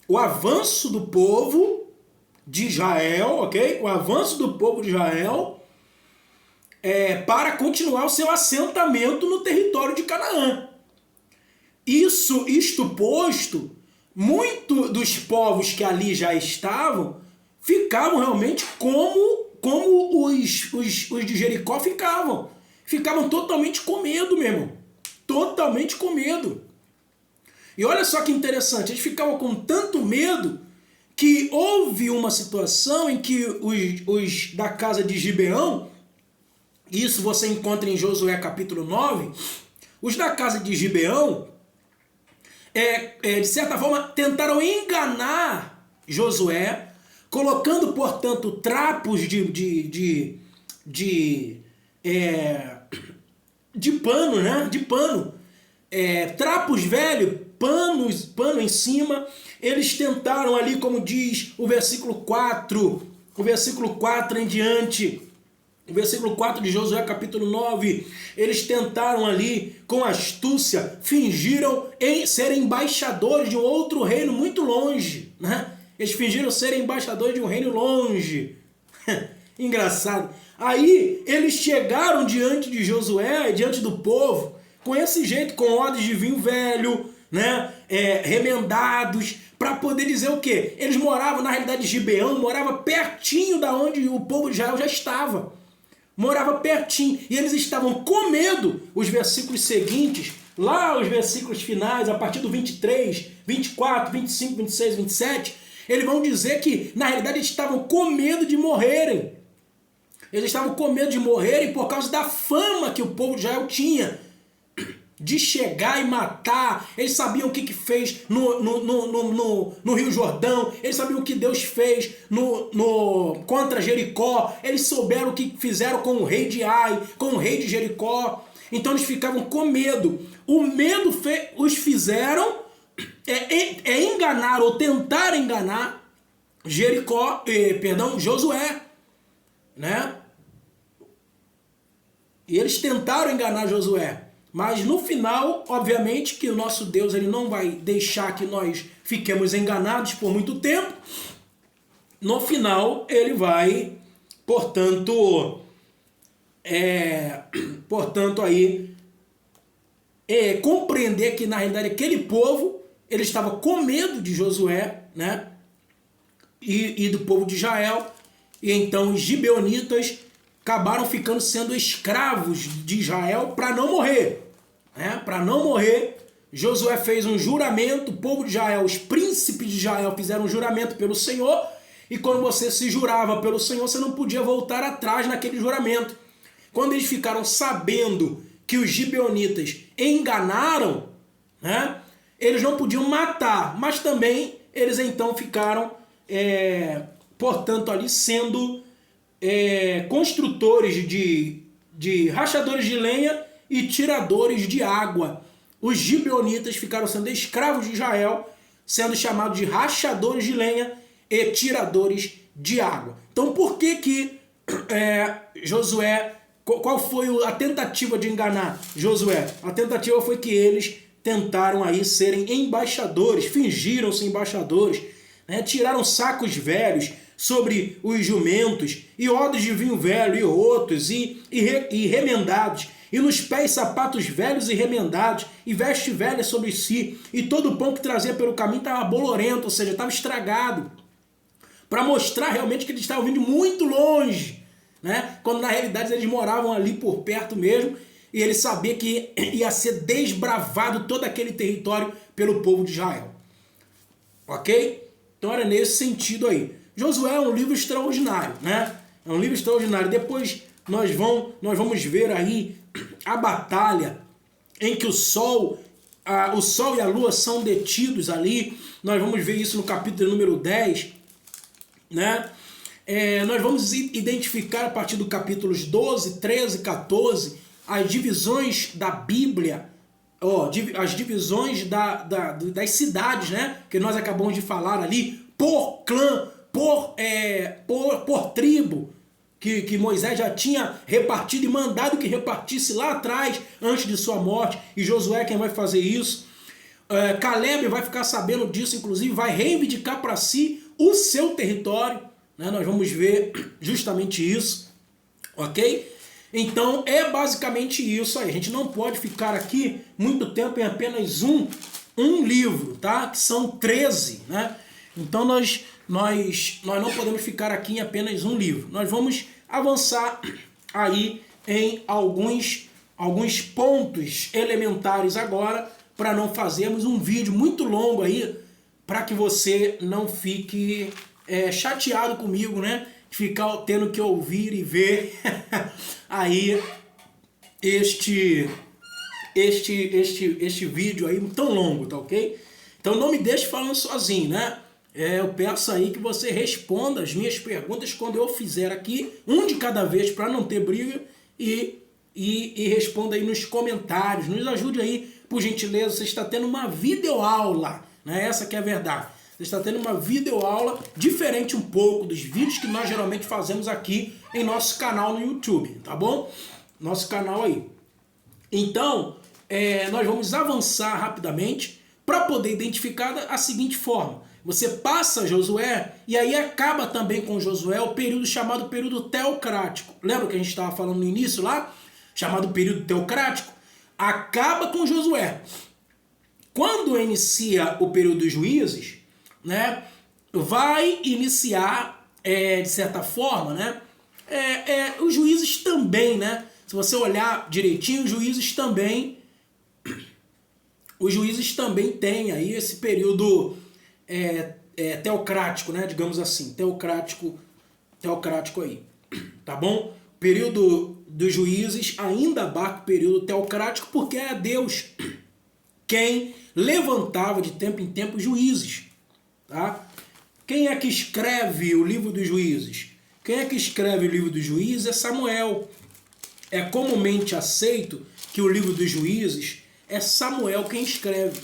o avanço do povo de Israel, ok? O avanço do povo de Israel para continuar o seu assentamento no território de Canaã. Isto posto, muito dos povos que ali já estavam ficavam realmente como os de Jericó ficavam. Ficavam totalmente com medo, meu irmão. Totalmente com medo. E olha só que interessante, eles ficavam com tanto medo que houve uma situação em que os da casa de Gibeão, isso você encontra em Josué capítulo 9, os da casa de Gibeão, de certa forma, tentaram enganar Josué, colocando, portanto, trapos de pano, né? De pano. Trapos velhos, pano em cima. Eles tentaram ali, como diz o versículo 4 em diante, o versículo 4 de Josué capítulo 9, eles tentaram ali, com astúcia, fingiram serem embaixadores de um outro reino muito longe, né? Eles fingiram serem embaixadores de um reino longe. Engraçado. Aí eles chegaram diante de Josué, diante do povo, com esse jeito, com odres de vinho velho, né? Remendados, para poder dizer o quê? Eles moravam, na realidade, Gibeão morava pertinho da onde o povo de Israel já estava. Morava pertinho. E eles estavam com medo. Os versículos seguintes, lá os versículos finais, a partir do 23, 24, 25, 26, 27, eles vão dizer que, na realidade, eles estavam com medo de morrerem. Eles estavam com medo de morrerem por causa da fama que o povo de Israel tinha de chegar e matar. Eles sabiam o que fez no Rio Jordão. Eles sabiam o que Deus fez contra Jericó. Eles souberam o que fizeram com o rei de Ai, com o rei de Jericó. Então eles ficavam com medo. O medo os fizeram enganar ou tentar enganar Josué, né? E eles tentaram enganar Josué. Mas no final, obviamente, que o nosso Deus ele não vai deixar que nós fiquemos enganados por muito tempo. No final, ele vai, portanto, compreender que, na realidade, aquele povo, ele estava com medo de Josué, né? E do povo de Israel. E então os gibeonitas acabaram ficando sendo escravos de Israel para não morrer. Para não morrer, Josué fez um juramento, o povo de Israel, os príncipes de Israel fizeram um juramento pelo Senhor, e quando você se jurava pelo Senhor, você não podia voltar atrás naquele juramento. Quando eles ficaram sabendo que os gibeonitas enganaram, né, eles não podiam matar, mas também eles então ficaram, portanto, ali sendo construtores de rachadores de lenha e tiradores de água. Os gibeonitas ficaram sendo escravos de Israel, sendo chamados de rachadores de lenha e tiradores de água. Então por que Josué, qual foi a tentativa de enganar Josué? A tentativa foi que eles tentaram aí serem embaixadores, fingiram-se embaixadores, né? Tiraram sacos velhos sobre os jumentos e odres de vinho velho e outros e remendados, e nos pés sapatos velhos e remendados, e veste velha sobre si, e todo o pão que trazia pelo caminho estava bolorento, ou seja, estava estragado, para mostrar realmente que eles estavam vindo muito longe, né? Quando na realidade eles moravam ali por perto mesmo, e ele sabia que ia ser desbravado todo aquele território pelo povo de Israel. Ok? Então era nesse sentido aí. Josué é um livro extraordinário, né? É um livro extraordinário. Depois nós vamos ver aí a batalha em que o sol e a lua são detidos ali. Nós vamos ver isso no capítulo número 10, né? Nós vamos identificar a partir do capítulos 12, 13, 14, as divisões da Bíblia, as divisões das cidades, né? Que nós acabamos de falar ali, por clã, por tribo, que Moisés já tinha repartido e mandado que repartisse lá atrás, antes de sua morte, e Josué é quem vai fazer isso. Caleb vai ficar sabendo disso, inclusive vai reivindicar para si o seu território, né? Nós vamos ver justamente isso, ok? Então é basicamente isso aí. A gente não pode ficar aqui muito tempo em apenas um livro, tá? Que são 13, né? Então nós não podemos ficar aqui em apenas um livro. Nós vamos avançar aí em alguns pontos elementares agora, para não fazermos um vídeo muito longo aí, para que você não fique chateado comigo, né? Ficar tendo que ouvir e ver aí este vídeo aí tão longo, tá ok? Então não me deixe falando sozinho, né? Eu peço aí que você responda as minhas perguntas quando eu fizer aqui, um de cada vez para não ter briga, e responda aí nos comentários, nos ajude aí, por gentileza. Você está tendo uma videoaula, né? Essa que é a verdade. Você está tendo uma videoaula diferente um pouco dos vídeos que nós geralmente fazemos aqui em nosso canal no YouTube, tá bom? Nosso canal aí. Então, nós vamos avançar rapidamente para poder identificar da seguinte forma. Você passa Josué e aí acaba também com Josué o período chamado período teocrático. Lembra que a gente estava falando no início lá? Chamado período teocrático. Acaba com Josué. Quando inicia o período dos juízes, né, vai iniciar, de certa forma, né, os juízes também, né? Se você olhar direitinho, os juízes também têm aí esse período teocrático, né? Digamos assim, teocrático aí, tá bom? O período dos juízes ainda abarca o período teocrático, porque é Deus quem levantava de tempo em tempo juízes, tá? Quem é que escreve o livro dos juízes? Quem é que escreve o livro dos juízes é Samuel. É comumente aceito que o livro dos juízes é Samuel quem escreve,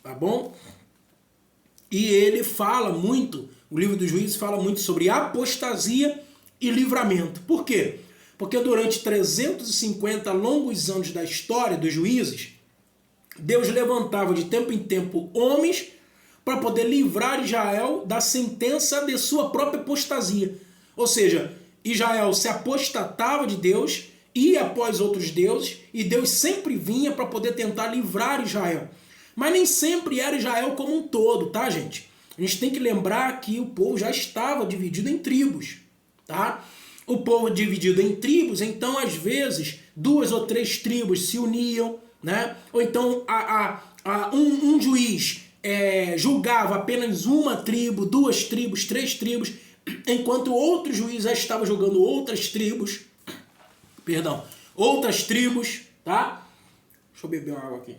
tá bom? E ele fala muito, o livro dos juízes fala muito sobre apostasia e livramento. Por quê? Porque durante 350 longos anos da história dos juízes, Deus levantava de tempo em tempo homens para poder livrar Israel da sentença de sua própria apostasia. Ou seja, Israel se apostatava de Deus, ia após outros deuses, e Deus sempre vinha para poder tentar livrar Israel. Mas nem sempre era Israel como um todo, tá, gente? A gente tem que lembrar que o povo já estava dividido em tribos, tá? O povo dividido em tribos, então às vezes 2 ou 3 tribos se uniam, né? Ou então um juiz julgava apenas uma tribo, duas tribos, três tribos, enquanto outro juiz já estava julgando outras tribos, outras tribos, tá? Deixa eu beber uma água aqui.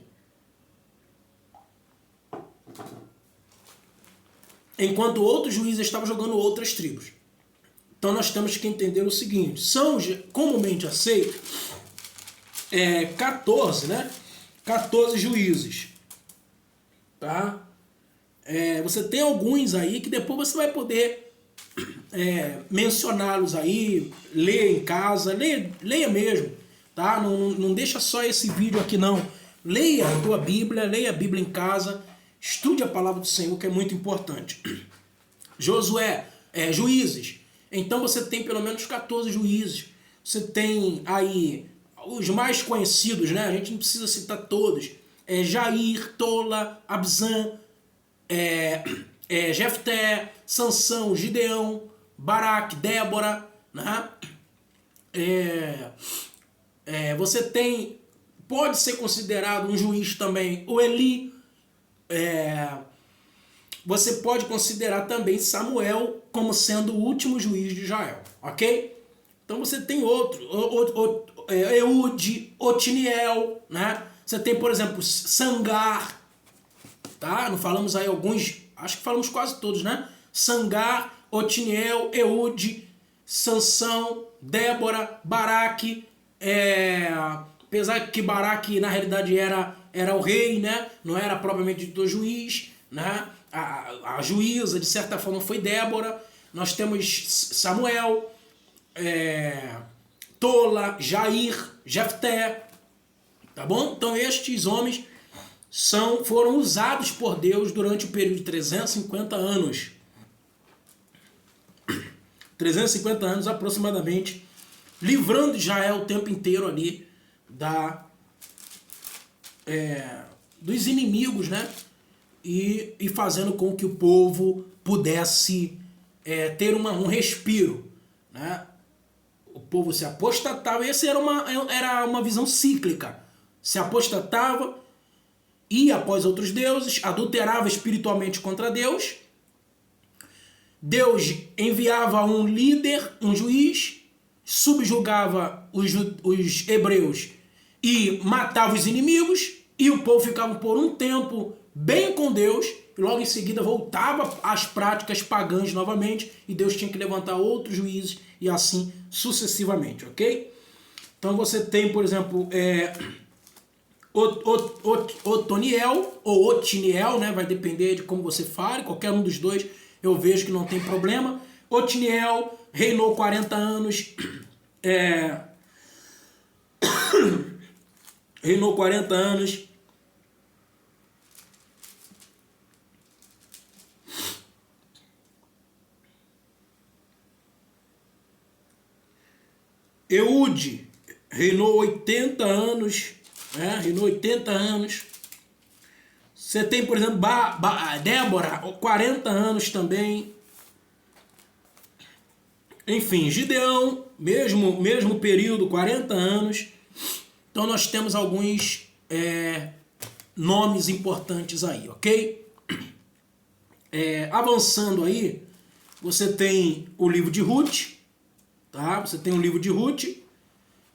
Enquanto outro juiz estava julgando outras tribos. Então nós temos que entender o seguinte, são comumente aceitos 14, né? 14 juízes. Tá? Você tem alguns aí que depois você vai poder mencioná-los aí, ler em casa, leia mesmo, tá? Não deixa só esse vídeo aqui não. Leia a tua Bíblia, leia a Bíblia em casa, estude a palavra do Senhor, que é muito importante. Juízes. Então você tem pelo menos 14 juízes. Você tem aí os mais conhecidos, né? A gente não precisa citar todos. Jair, Tola, Abzan, Jefté, Sansão, Gideão, Baraque, Débora, né? Você tem, pode ser considerado um juiz também, o Eli. Você pode considerar também Samuel como sendo o último juiz de Israel, ok? Então você tem outro, Eude, Otiniel, né? Você tem, por exemplo, Sangar, tá? Não falamos aí alguns, acho que falamos quase todos, né? Sangar, Otiniel, Eude, Sansão, Débora, Baraque, apesar que Baraque na realidade era o rei, né? Não era propriamente dito juiz, né? A juíza, de certa forma, foi Débora. Nós temos Samuel, Tola, Jair, Jefté, tá bom? Então estes homens foram usados por Deus durante o período de 350 anos. 350 anos aproximadamente, livrando Israel o tempo inteiro ali dos inimigos, né? E fazendo com que o povo pudesse ter um respiro, né? O povo se apostatava, e essa era uma visão cíclica. Se apostatava, ia após outros deuses, adulterava espiritualmente contra Deus. Deus enviava um líder, um juiz, subjugava os hebreus e matava os inimigos, e o povo ficava por um tempo bem com Deus, e logo em seguida voltava às práticas pagãs novamente, e Deus tinha que levantar outros juízes, e assim sucessivamente, ok? Então você tem, por exemplo, Otoniel, ou Otiniel, né? Vai depender de como você fale, qualquer um dos dois eu vejo que não tem problema. Otiniel reinou 40 anos, reinou 40 anos, Eude reinou 80 anos, né? Reinou 80 anos. Você tem, por exemplo, Débora, 40 anos também. Enfim, Gideão, mesmo período, 40 anos. Então nós temos alguns nomes importantes aí, ok? Avançando aí, você tem o livro de Ruth, tá? Você tem o livro de Ruth,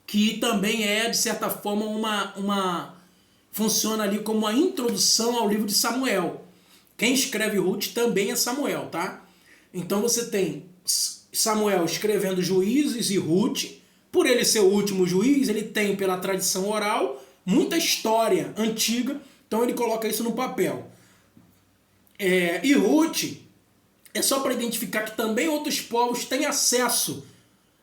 que também de certa forma, funciona ali como uma introdução ao livro de Samuel. Quem escreve Ruth também é Samuel, tá? Então você tem Samuel escrevendo Juízes e Ruth. Por ele ser o último juiz, ele tem, pela tradição oral, muita história antiga, então ele coloca isso no papel. E Ruth é só para identificar que também outros povos têm acesso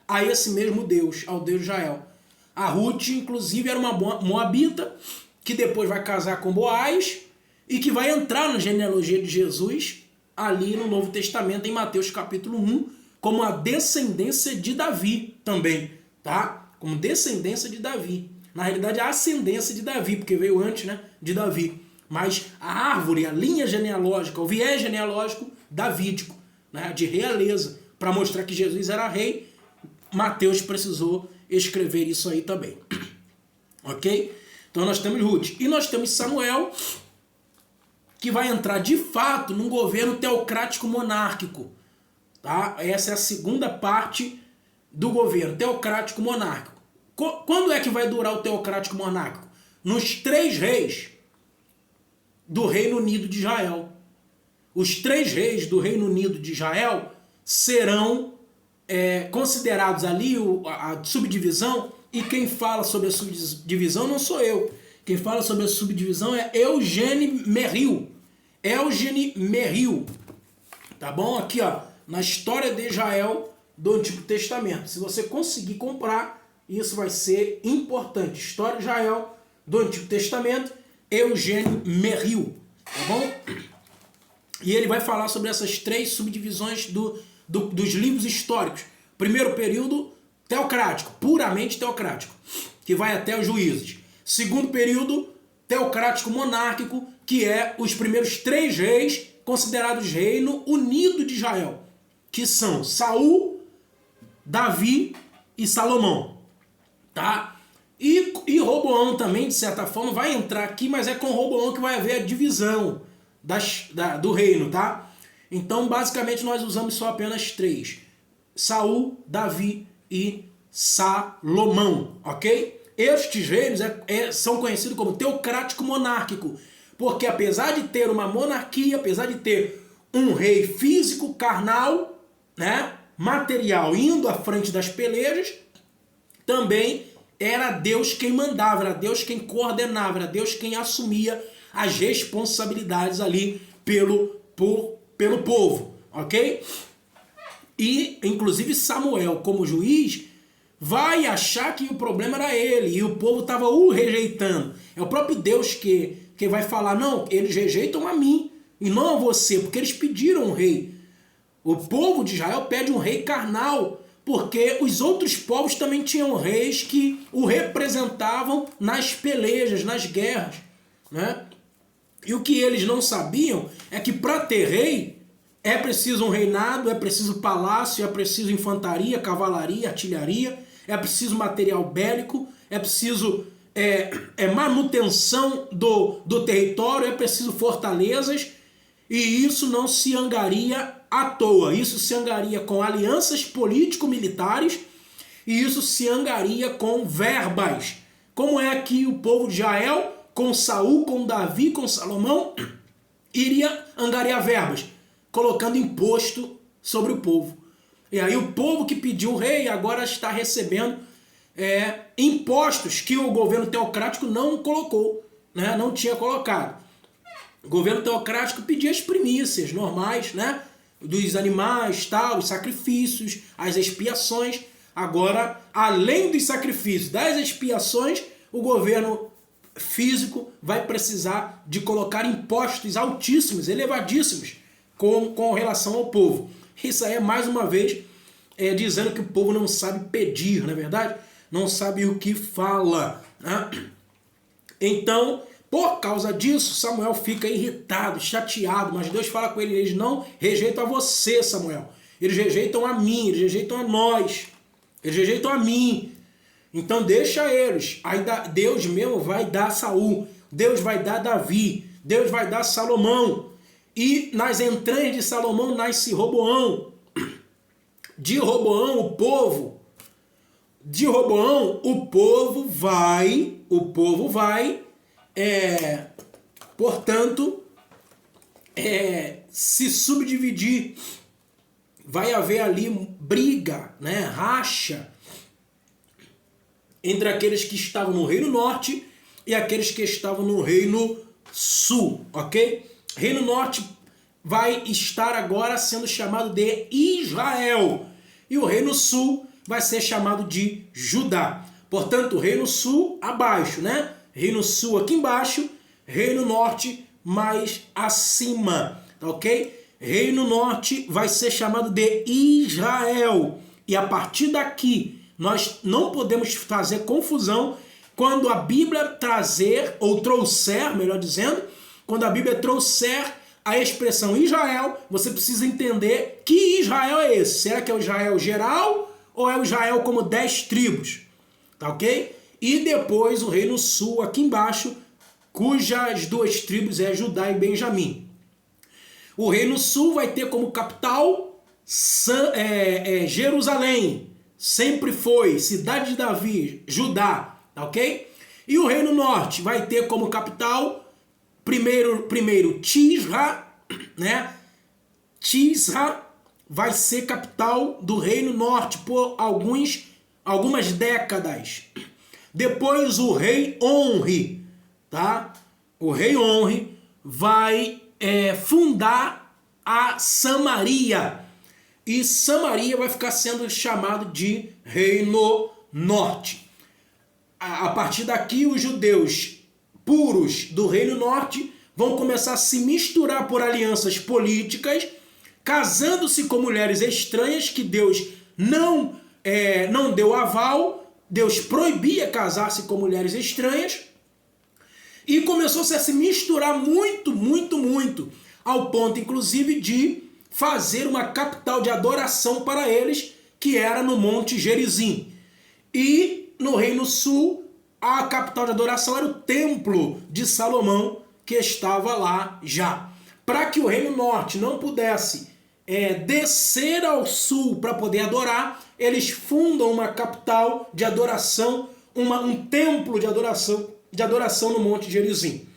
a esse mesmo Deus, ao Deus de Israel. A Ruth, inclusive, era uma moabita, que depois vai casar com Boaz, e que vai entrar na genealogia de Jesus, ali no Novo Testamento, em Mateus capítulo 1, como a descendência de Davi também, tá? Como descendência de Davi. Na realidade, a ascendência de Davi, porque veio antes, né, de Davi. Mas a árvore, a linha genealógica, o viés genealógico davídico, né, de realeza, para mostrar que Jesus era rei, Mateus precisou escrever isso aí também. Ok? Então nós temos Ruth. E nós temos Samuel, que vai entrar de fato num governo teocrático monárquico. Tá? Essa é a segunda parte do governo, teocrático monárquico. Quando é que vai durar o teocrático monárquico? Nos 3 reis do Reino Unido de Israel. Os 3 reis do Reino Unido de Israel serão considerados ali a subdivisão, e quem fala sobre a subdivisão não sou eu. Quem fala sobre a subdivisão é Eugene Merrill. Eugene Merrill. Tá bom? Aqui, ó, na História de Israel do Antigo Testamento. Se você conseguir comprar, isso vai ser importante. História de Israel do Antigo Testamento, Eugene Merrill. Tá bom? E ele vai falar sobre essas 3 subdivisões dos livros históricos. Primeiro período, teocrático, puramente teocrático, que vai até os juízes. Segundo período, teocrático monárquico, que é os primeiros 3 reis considerados Reino Unido de Israel, que são Saul, Davi e Salomão. Tá? E Roboão também, de certa forma, vai entrar aqui, mas é com Roboão que vai haver a divisão do reino, tá? Então, basicamente, nós usamos só apenas 3. Saul, Davi e Salomão, ok? Estes reinos são conhecidos como teocrático monárquico, porque apesar de ter uma monarquia, apesar de ter um rei físico, carnal, né, material, indo à frente das pelejas, também era Deus quem mandava, era Deus quem coordenava, era Deus quem assumia as responsabilidades ali pelo povo, ok? E, inclusive, Samuel, como juiz, vai achar que o problema era ele, e o povo estava o rejeitando. É o próprio Deus que vai falar, não, eles rejeitam a mim, e não a você, porque eles pediram um rei. O povo de Israel pede um rei carnal, porque os outros povos também tinham reis que o representavam nas pelejas, nas guerras, né? E o que eles não sabiam é que para ter rei é preciso um reinado, é preciso palácio, é preciso infantaria, cavalaria, artilharia, é preciso material bélico, é preciso manutenção do território, é preciso fortalezas, e isso não se angaria à toa. Isso se angaria com alianças político-militares, e isso se angaria com verbas. Como é que o povo de Israel, com Saul, com Davi, com Salomão, iria angariar verbas? Colocando imposto sobre o povo. E aí o povo que pediu o rei agora está recebendo impostos que o governo teocrático não colocou, né? Não tinha colocado. O governo teocrático pedia as primícias normais, né? Dos animais, tal, os sacrifícios, as expiações. Agora, além dos sacrifícios, das expiações, o governo físico vai precisar de colocar impostos altíssimos, elevadíssimos, com relação ao povo. Isso aí é, mais uma vez, dizendo que o povo não sabe pedir, não é verdade? Não sabe o que fala, né? Então, por causa disso, Samuel fica irritado, chateado, mas Deus fala com ele, eles não rejeitam a você, Samuel. Eles rejeitam a mim, eles rejeitam a nós. Eles rejeitam a mim. Então deixa eles. Aí Deus mesmo vai dar Saul, Deus vai dar Davi, Deus vai dar Salomão. E nas entranhas de Salomão nasce Roboão. De Roboão, o povo vai, portanto, se subdividir. Vai haver ali briga, né, racha, entre aqueles que estavam no Reino Norte e aqueles que estavam no Reino Sul, ok? Reino Norte vai estar agora sendo chamado de Israel e o Reino Sul vai ser chamado de Judá. Portanto, o Reino Sul abaixo, né? Reino Sul aqui embaixo, Reino Norte mais acima, ok? Reino Norte vai ser chamado de Israel. E a partir daqui, nós não podemos fazer confusão quando a Bíblia trazer, ou trouxer, melhor dizendo, quando a Bíblia trouxer a expressão Israel, você precisa entender que Israel é esse. Será que é o Israel geral ou é o Israel como 10 tribos? Tá ok? e depois o reino sul aqui embaixo, cujas duas tribos é Judá e Benjamim. O reino sul vai ter como capital Jerusalém, sempre foi, cidade de Davi, Judá, tá ok? E o reino norte vai ter como capital, primeiro Tisra, né? Tisra vai ser capital do reino norte por algumas décadas. Depois o rei Onri, tá? O rei Onri vai fundar a Samaria. E Samaria vai ficar sendo chamado de Reino Norte. A partir daqui, os judeus puros do Reino Norte vão começar a se misturar por alianças políticas, casando-se com mulheres estranhas que Deus não deu aval. Deus proibia casar-se com mulheres estranhas. E começou-se a se misturar muito, muito, muito, ao ponto, inclusive, de fazer uma capital de adoração para eles, que era no Monte Gerizim. E no Reino Sul, a capital de adoração era o Templo de Salomão, que estava lá já. Para que o Reino Norte não pudesse descer ao sul para poder adorar, eles fundam uma capital de adoração, um templo de adoração no Monte Gerizim.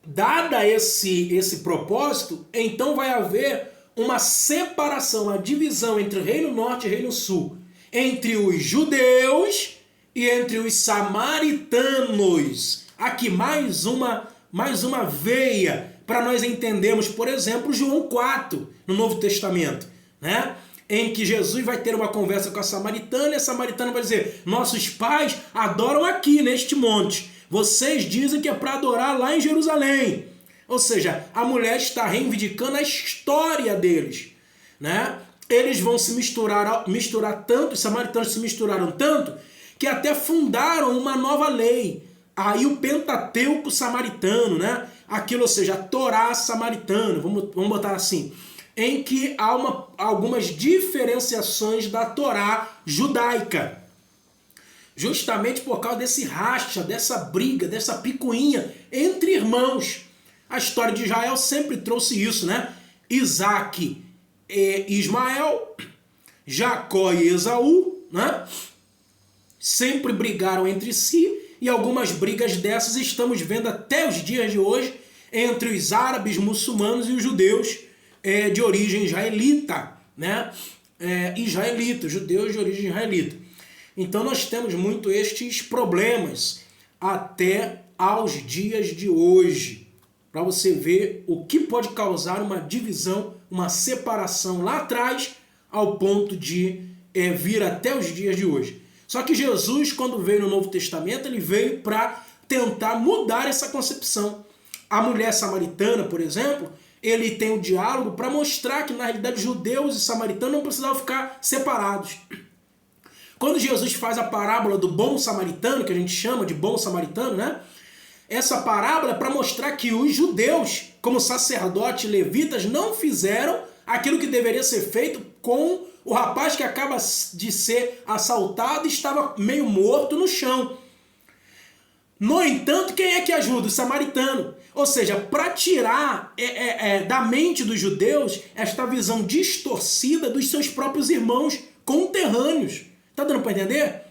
Dada esse propósito, então vai haver uma separação, uma divisão entre Reino Norte e Reino Sul, entre os judeus e entre os samaritanos. Aqui mais uma veia para nós entendermos, por exemplo, João 4, no Novo Testamento, né? Em que Jesus vai ter uma conversa com a samaritana e a samaritana vai dizer: nossos pais adoram aqui neste monte, vocês dizem que é para adorar lá em Jerusalém. Ou seja, a mulher está reivindicando a história deles, né? Eles vão se misturar tanto, os samaritanos se misturaram tanto, que até fundaram uma nova lei, aí o Pentateuco samaritano, né? Aquilo, ou seja, a Torá samaritana, vamos botar assim, em que há algumas diferenciações da Torá judaica. Justamente por causa desse racha, dessa briga, dessa picuinha entre irmãos. A história de Israel sempre trouxe isso, né? Isaac e Ismael, Jacó e Esaú, né? Sempre brigaram entre si, e algumas brigas dessas estamos vendo até os dias de hoje entre os árabes, muçulmanos e os judeus de origem israelita, né? Judeus de origem israelita. Então nós temos muito estes problemas até aos dias de hoje, para você ver o que pode causar uma divisão, uma separação lá atrás, ao ponto de vir até os dias de hoje. Só que Jesus, quando veio no Novo Testamento, ele veio para tentar mudar essa concepção. A mulher samaritana, por exemplo, ele tem um diálogo para mostrar que, na realidade, judeus e samaritanos não precisavam ficar separados. Quando Jesus faz a parábola do bom samaritano, que a gente chama de bom samaritano, né? Essa parábola é para mostrar que os judeus, como sacerdotes levitas, não fizeram aquilo que deveria ser feito com o rapaz que acaba de ser assaltado e estava meio morto no chão. No entanto, quem é que ajuda? O samaritano. Ou seja, para tirar da mente dos judeus esta visão distorcida dos seus próprios irmãos conterrâneos. Tá dando para entender?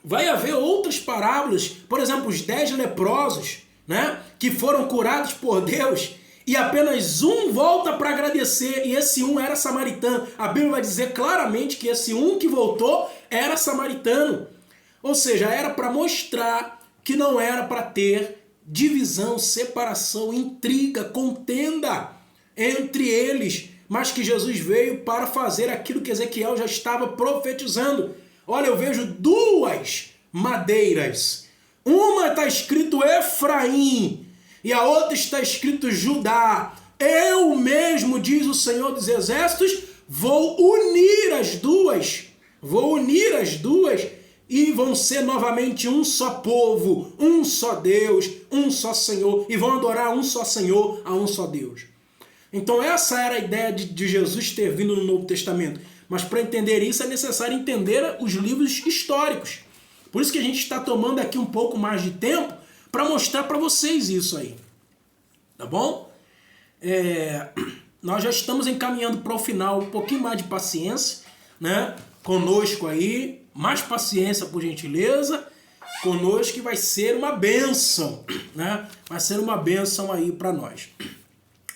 Vai haver outras parábolas, por exemplo, os 10 leprosos, né, que foram curados por Deus, e apenas um volta para agradecer, e esse um era samaritano. A Bíblia vai dizer claramente que esse um que voltou era samaritano. Ou seja, era para mostrar que não era para ter divisão, separação, intriga, contenda entre eles, mas que Jesus veio para fazer aquilo que Ezequiel já estava profetizando. Olha, eu vejo duas madeiras. Uma está escrito Efraim e a outra está escrito Judá. Eu mesmo, diz o Senhor dos Exércitos, vou unir as duas. E vão ser novamente um só povo, um só Deus, um só Senhor. E vão adorar um só Senhor, a um só Deus. Então essa era a ideia de Jesus ter vindo no Novo Testamento. Mas para entender isso é necessário entender os livros históricos. Por isso que a gente está tomando aqui um pouco mais de tempo para mostrar para vocês isso aí. Tá bom? Nós já estamos encaminhando para o final, um pouquinho mais de paciência, né? Conosco aí, mais paciência por gentileza, conosco que vai ser uma bênção, né? Vai ser uma bênção aí para nós.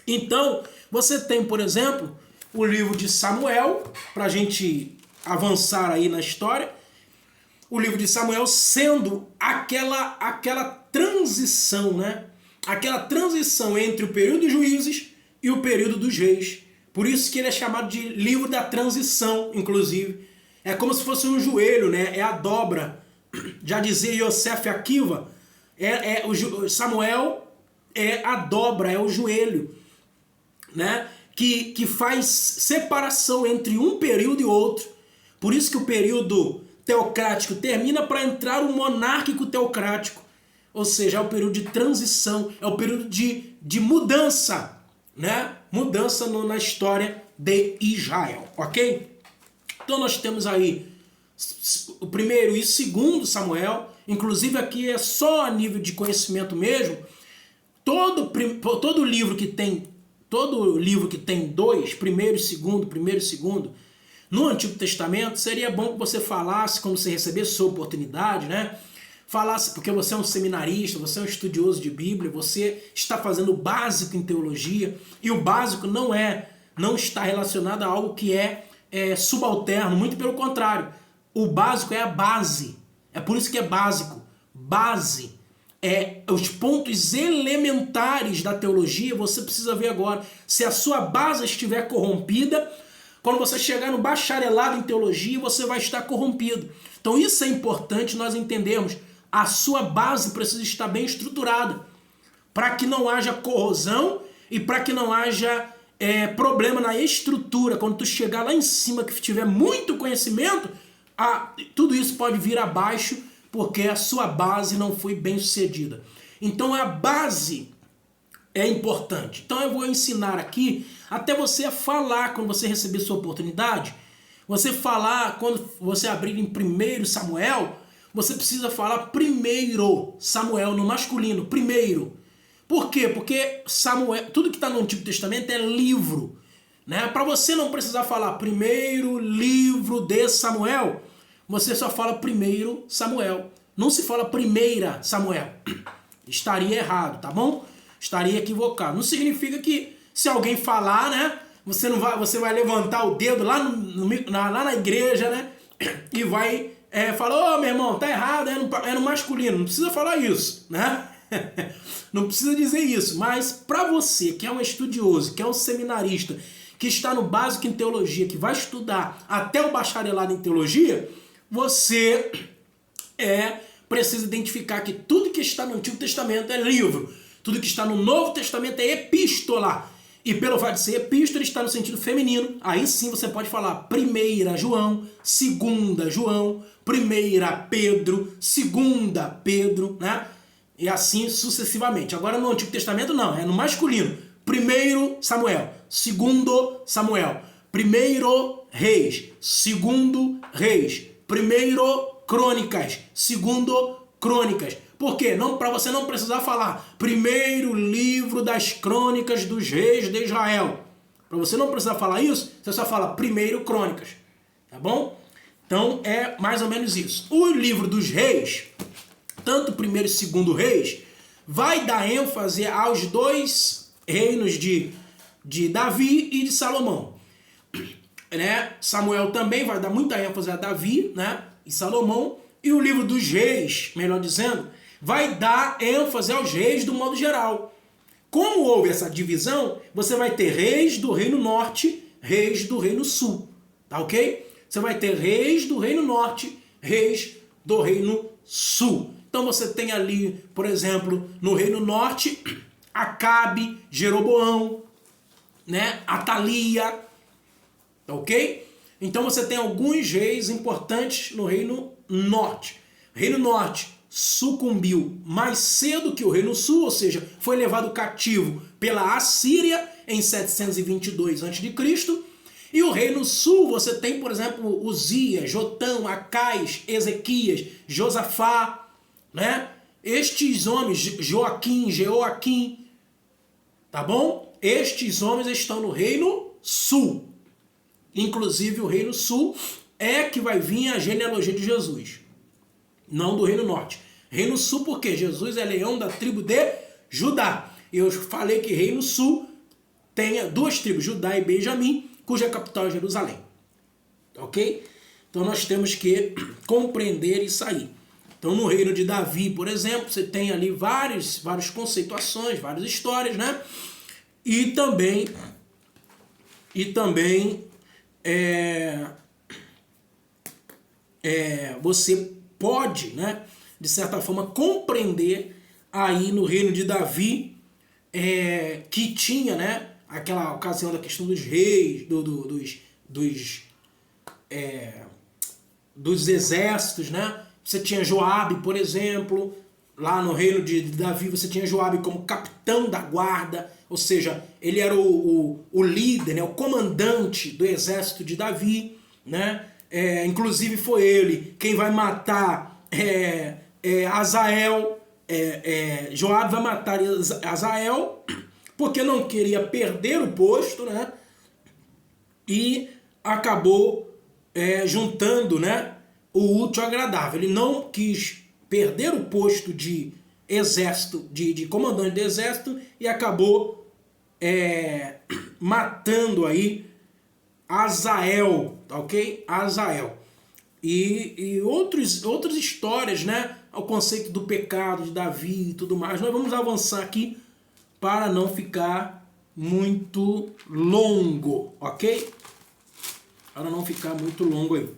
Então, você tem, por exemplo, o livro de Samuel, para a gente avançar aí na história, o livro de Samuel sendo aquela transição, né? Aquela transição entre o período dos juízes e o período dos reis. Por isso que ele é chamado de livro da transição, inclusive. É como se fosse um joelho, né? É a dobra. Já dizia Yosef Akiva, Samuel é a dobra, é o joelho, né? Que faz separação entre um período e outro. Por isso que o período teocrático termina para entrar o monárquico teocrático. Ou seja, é o período de transição, é o período de mudança, né? Mudança na história de Israel, ok? Então nós temos aí o primeiro e o segundo Samuel, inclusive aqui é só a nível de conhecimento mesmo. Todo livro que tem dois, primeiro e segundo, no Antigo Testamento, seria bom que você falasse, quando você recebesse sua oportunidade, né? Falasse, porque você é um seminarista, você é um estudioso de Bíblia, você está fazendo o básico em teologia, e o básico não está relacionado a algo que é subalterno, muito pelo contrário. O básico é a base. É por isso que é básico. Base é os pontos elementares da teologia. Você precisa ver agora. Se a sua base estiver corrompida, quando você chegar no bacharelado em teologia, você vai estar corrompido. Então isso é importante nós entendermos. A sua base precisa estar bem estruturada, para que não haja corrosão e para que não haja problema na estrutura. Quando tu chegar lá em cima, que tiver muito conhecimento, tudo isso pode vir abaixo, porque a sua base não foi bem sucedida. Então a base é importante. Então eu vou ensinar aqui, até você a falar, quando você receber sua oportunidade, você falar, quando você abrir em 1 Samuel, você precisa falar primeiro Samuel, no masculino, primeiro. Por quê? Porque Samuel, tudo que está no Antigo Testamento é livro, né? Para você não precisar falar primeiro livro de Samuel, você só fala primeiro Samuel. Não se fala primeira Samuel. Estaria errado, tá bom? Estaria equivocado. Não significa que se alguém falar, né? Você vai levantar o dedo lá na igreja, né? E vai falar, meu irmão, tá errado, é no masculino. Não precisa falar isso, né? Não precisa dizer isso. Mas para você que é um estudioso, que é um seminarista, que está no básico em teologia, que vai estudar até o bacharelado em teologia, você precisa identificar que tudo que está no Antigo Testamento é livro. Tudo que está no Novo Testamento é epístola. E pelo fato de ser epístola, está no sentido feminino. Aí sim você pode falar 1 João, 2 João, 1 Pedro, 2 Pedro, né? E assim sucessivamente. Agora no Antigo Testamento não, é no masculino. 1 Samuel, 2 Samuel, 1 Reis, 2 Reis, 1 Crônicas, 2 Crônicas. Por quê? Para você não precisar falar primeiro livro das crônicas dos reis de Israel. Para você não precisar falar isso, você só fala 1 Crônicas. Tá bom? Então é mais ou menos isso. O livro dos reis, tanto 1 e 2 Reis, vai dar ênfase aos dois reinos de Davi e de Salomão. Né? Samuel também vai dar muita ênfase a Davi, né? E Salomão. E o livro dos reis, melhor dizendo, vai dar ênfase aos reis do modo geral. Como houve essa divisão, você vai ter reis do reino norte, reis do reino sul. Tá ok? Você vai ter reis do reino norte, reis do reino sul. Então você tem ali, por exemplo, no reino norte, Acabe, Jeroboão, né? Atalia. Tá ok? Então você tem alguns reis importantes no reino norte. O reino norte sucumbiu mais cedo que o reino sul, ou seja, foi levado cativo pela Assíria em 722 a.C. E o reino sul, você tem, por exemplo, Uzias, Jotão, Acais, Ezequias, Josafá, né? Estes homens, Joaquim, Jeoaquim, tá bom? Estes homens estão no reino sul. Inclusive o reino sul é que vai vir a genealogia de Jesus, não do reino norte. Reino sul porque Jesus é leão da tribo de Judá. Eu falei que reino sul tem duas tribos, Judá e Benjamim, cuja capital é Jerusalém. Ok? Então nós temos que compreender isso aí. Então no reino de Davi, por exemplo, você tem ali várias conceituações, várias histórias, né? E também você pode, né, de certa forma, compreender aí no reino de Davi que tinha, né, aquela ocasião da questão dos reis, dos exércitos, né? Você tinha Joabe, por exemplo, lá no reino de Davi você tinha Joabe como capitão da guarda, ou seja, ele era o líder, né, o comandante do exército de Davi, né? Inclusive foi ele quem vai matar Azael. Joabe vai matar Azael porque não queria perder o posto, né? E acabou juntando, né, o útil ao agradável. Ele não quis perder o posto de exército, de comandante de exército, e acabou matando aí Azael, ok? Azael. E outras histórias, né? O conceito do pecado de Davi e tudo mais. Nós vamos avançar aqui para não ficar muito longo, ok? Para não ficar muito longo aí.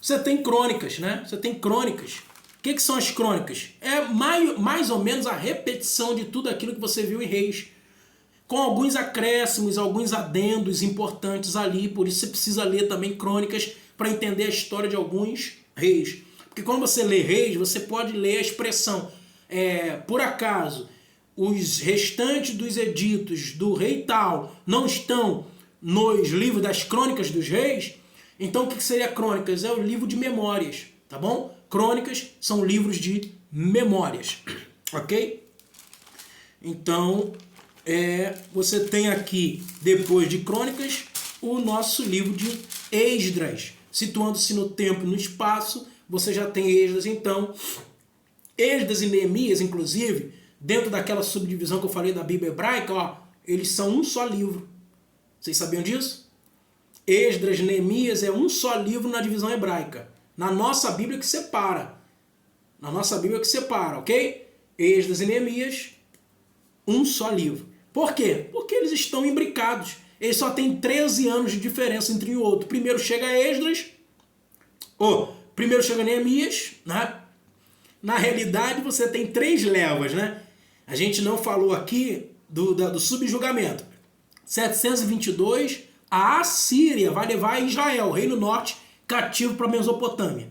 Você tem crônicas, né? Você tem crônicas. O que são as crônicas? É mais ou menos a repetição de tudo aquilo que você viu em Reis, com alguns acréscimos, alguns adendos importantes ali. Por isso você precisa ler também crônicas para entender a história de alguns reis. Porque quando você lê Reis, você pode ler a expressão por acaso os restantes dos editos do rei tal não estão nos livros das crônicas dos reis. Então o que seria crônicas? É o livro de memórias, tá bom? Crônicas são livros de memórias, ok? Então você tem aqui, depois de crônicas, o nosso livro de Esdras. Situando-se no tempo e no espaço, você já tem Esdras. Então, Esdras e Neemias, inclusive, dentro daquela subdivisão que eu falei da Bíblia hebraica, ó, eles são um só livro. Vocês sabiam disso? Esdras, Neemias é um só livro na divisão hebraica. Na nossa Bíblia que separa. Na nossa Bíblia que separa, ok? Esdras e Neemias, um só livro. Por quê? Porque eles estão imbricados. Eles só têm 13 anos de diferença entre um e outro. Primeiro chega Esdras, primeiro chega Neemias, né? Na realidade você tem 3 levas, né? A gente não falou aqui do subjugamento. 722, a Assíria vai levar Israel, o Reino Norte, cativo para a Mesopotâmia.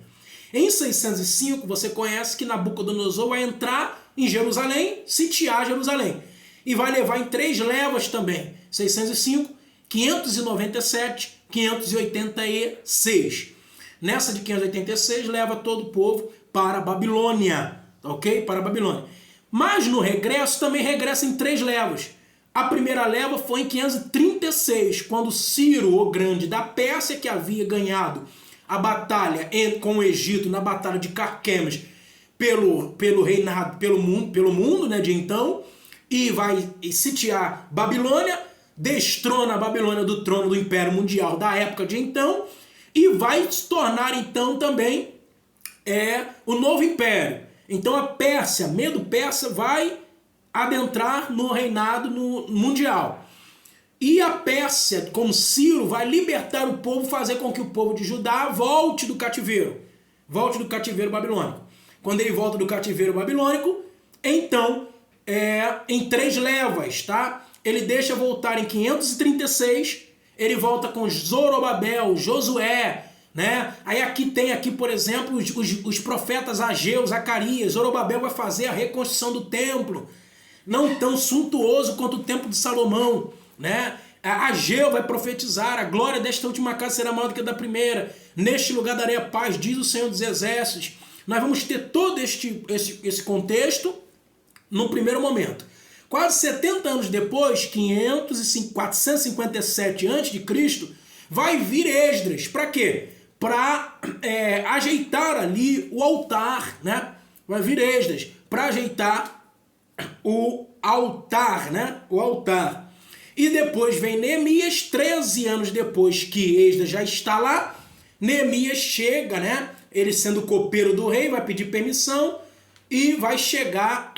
Em 605, você conhece que Nabucodonosor vai entrar em Jerusalém, sitiar Jerusalém. E vai levar em 3 levas também. 605, 597, 586. Nessa de 586, leva todo o povo para a Babilônia. Ok? Para a Babilônia. Mas no regresso, também regressa em 3 levas. A primeira leva foi em 536, quando Ciro, o Grande da Pérsia, que havia ganhado a batalha com o Egito na Batalha de Carquemes pelo reinado, pelo mundo, né, de então, e vai sitiar Babilônia, destrona a Babilônia do trono do Império Mundial da época de então, e vai se tornar então também o novo império. Então a Pérsia, Medo-Persa, vai adentrar no reinado mundial. E a Pérsia, com Ciro, vai libertar o povo, fazer com que o povo de Judá volte do cativeiro. Volte do cativeiro babilônico. Quando ele volta do cativeiro babilônico, então, em 3 levas, tá? Ele deixa voltar em 536, ele volta com Zorobabel, Josué, né? Aí tem aqui, por exemplo, os profetas Ageu, Zacarias. Zorobabel vai fazer a reconstrução do templo, não tão suntuoso quanto o templo de Salomão, né? Ageu vai profetizar, a glória desta última casa será maior do que a da primeira. Neste lugar darei a paz, diz o Senhor dos Exércitos. Nós vamos ter todo esse contexto no primeiro momento. Quase 70 anos depois, 457 a.C., vai vir Esdras. Para quê? Para ajeitar ali o altar, né? Vai vir Esdras para ajeitar o altar, né? O altar. E depois vem Neemias, 13 anos depois que Esdras já está lá, Neemias chega, né? Ele sendo copeiro do rei, vai pedir permissão e vai chegar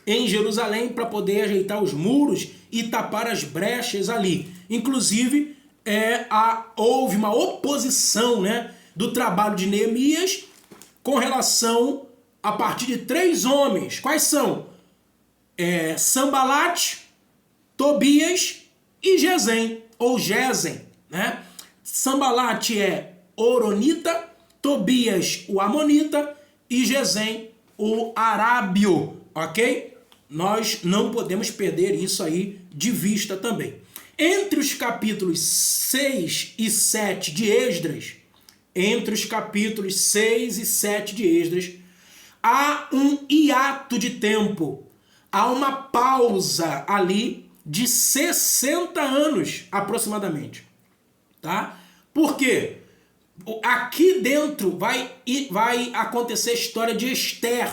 em Jerusalém para poder ajeitar os muros e tapar as brechas ali. Inclusive, houve uma oposição, né, do trabalho de Neemias com relação a partir de 3 homens. Quais são? Sambalate, Tobias e Gesem, ou Gesem, né? Sambalate é Oronita, Tobias o Amonita e Gesem o Arábio, ok? Nós não podemos perder isso aí de vista também. Entre os capítulos 6 e 7 de Esdras, há um hiato de tempo, há uma pausa ali de 60 anos aproximadamente, tá? Por quê? Aqui dentro vai acontecer a história de Esther,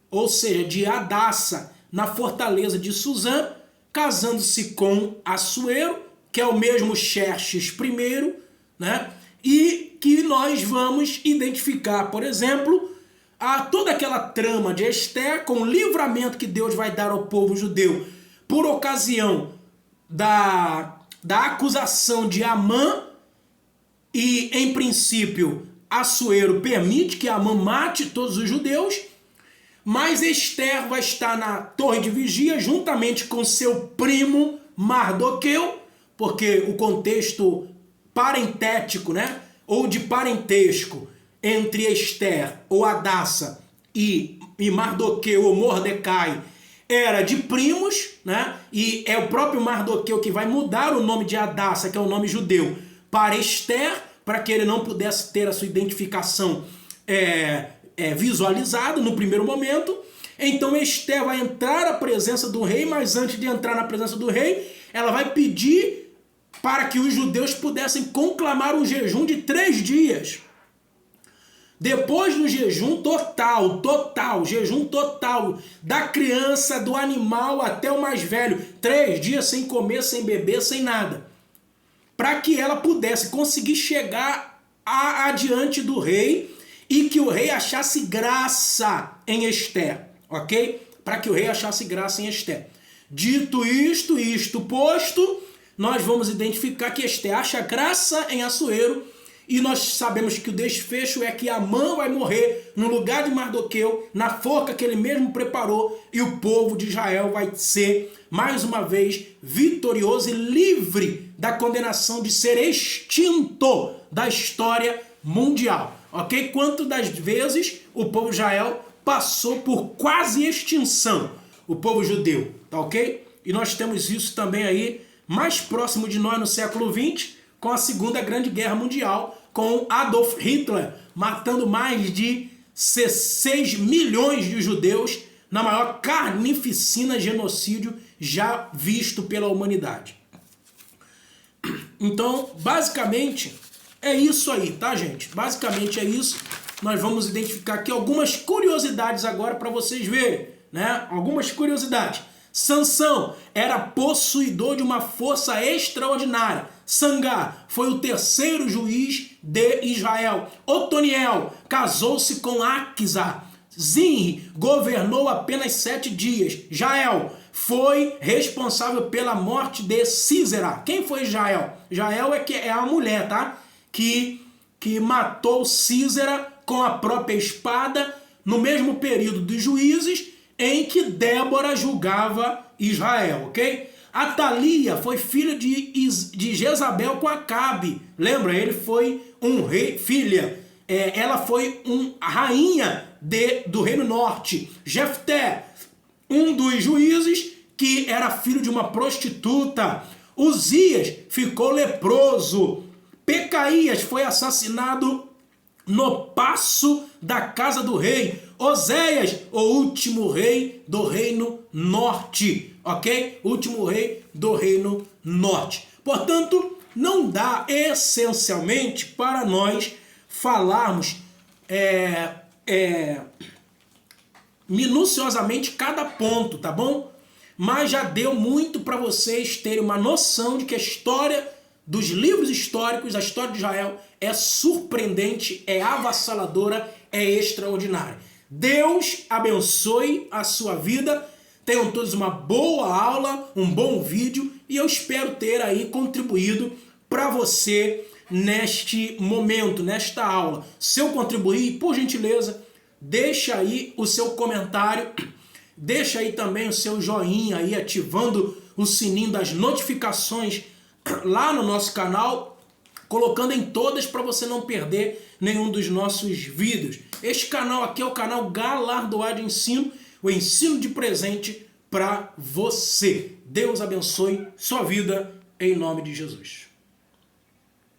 ou seja, de Hadassa, na fortaleza de Suzã, casando-se com Assuero, que é o mesmo Xerxes I, né? E que nós vamos identificar, por exemplo, toda aquela trama de Esther com o livramento que Deus vai dar ao povo judeu por ocasião da acusação de Amã. E, em princípio, Assuero permite que Amã mate todos os judeus, mas Esther vai estar na torre de vigia juntamente com seu primo Mardoqueu, porque o contexto parentético, né, ou de parentesco entre Esther ou Hadassa e Mardoqueu ou Mordecai era de primos, né, e é o próprio Mardoqueu que vai mudar o nome de Hadassa, que é o nome judeu, para Esther, para que ele não pudesse ter a sua identificação visualizada no primeiro momento. Então Esther vai entrar à presença do rei, mas antes de entrar na presença do rei, ela vai pedir para que os judeus pudessem conclamar um jejum de 3 dias. Depois do jejum jejum total, da criança, do animal até o mais velho, 3 dias sem comer, sem beber, sem nada, para que ela pudesse conseguir chegar adiante do rei e que o rei achasse graça em Esther, ok? Para que o rei achasse graça em Esther. Dito isto posto, nós vamos identificar que Esther acha graça em Assuero e nós sabemos que o desfecho é que Amã vai morrer no lugar de Mardoqueu, na forca que ele mesmo preparou, e o povo de Israel vai ser, mais uma vez, vitorioso e livre da condenação de ser extinto da história mundial. Ok? Quantas das vezes o povo de Israel passou por quase extinção, o povo judeu, tá ok? E nós temos isso também aí mais próximo de nós no século XX, com a Segunda Grande Guerra Mundial, com Adolf Hitler matando mais de 6 milhões de judeus na maior carnificina genocídio já visto pela humanidade. Então, basicamente, é isso aí, tá, gente? Basicamente é isso. Nós vamos identificar aqui algumas curiosidades agora para vocês verem, né? Algumas curiosidades. Sansão era possuidor de uma força extraordinária. Sangar foi o 3º juiz de Israel. Otoniel casou-se com Aquisa. Zinri governou apenas 7 dias. Jael foi responsável pela morte de Císera. Quem foi Jael? Jael é a mulher, tá? Que matou Císera com a própria espada no mesmo período dos juízes em que Débora julgava Israel, ok? Atalia foi filha de Jezabel com Acabe. Lembra? Ele foi um rei, filha. Ela foi a rainha do Reino Norte. Jefté, um dos juízes que era filho de uma prostituta. Uzias ficou leproso. Pecaías foi assassinado no paço da casa do rei. Oséias, o último rei do reino norte, ok? Último rei do reino norte. Portanto, não dá essencialmente para nós falarmos minuciosamente cada ponto, tá bom? Mas já deu muito para vocês terem uma noção de que a história dos livros históricos, a história de Israel, é surpreendente, é avassaladora, é extraordinária. Deus abençoe a sua vida. Tenham todos uma boa aula, um bom vídeo, e eu espero ter aí contribuído para você neste momento, nesta aula. Se eu contribuir, por gentileza, deixa aí o seu comentário, deixa aí também o seu joinha aí, ativando o sininho das notificações lá no nosso canal, colocando em todas para você não perder nenhum dos nossos vídeos. Este canal aqui é o canal Galardoar de Ensino, o ensino de presente para você. Deus abençoe sua vida em nome de Jesus.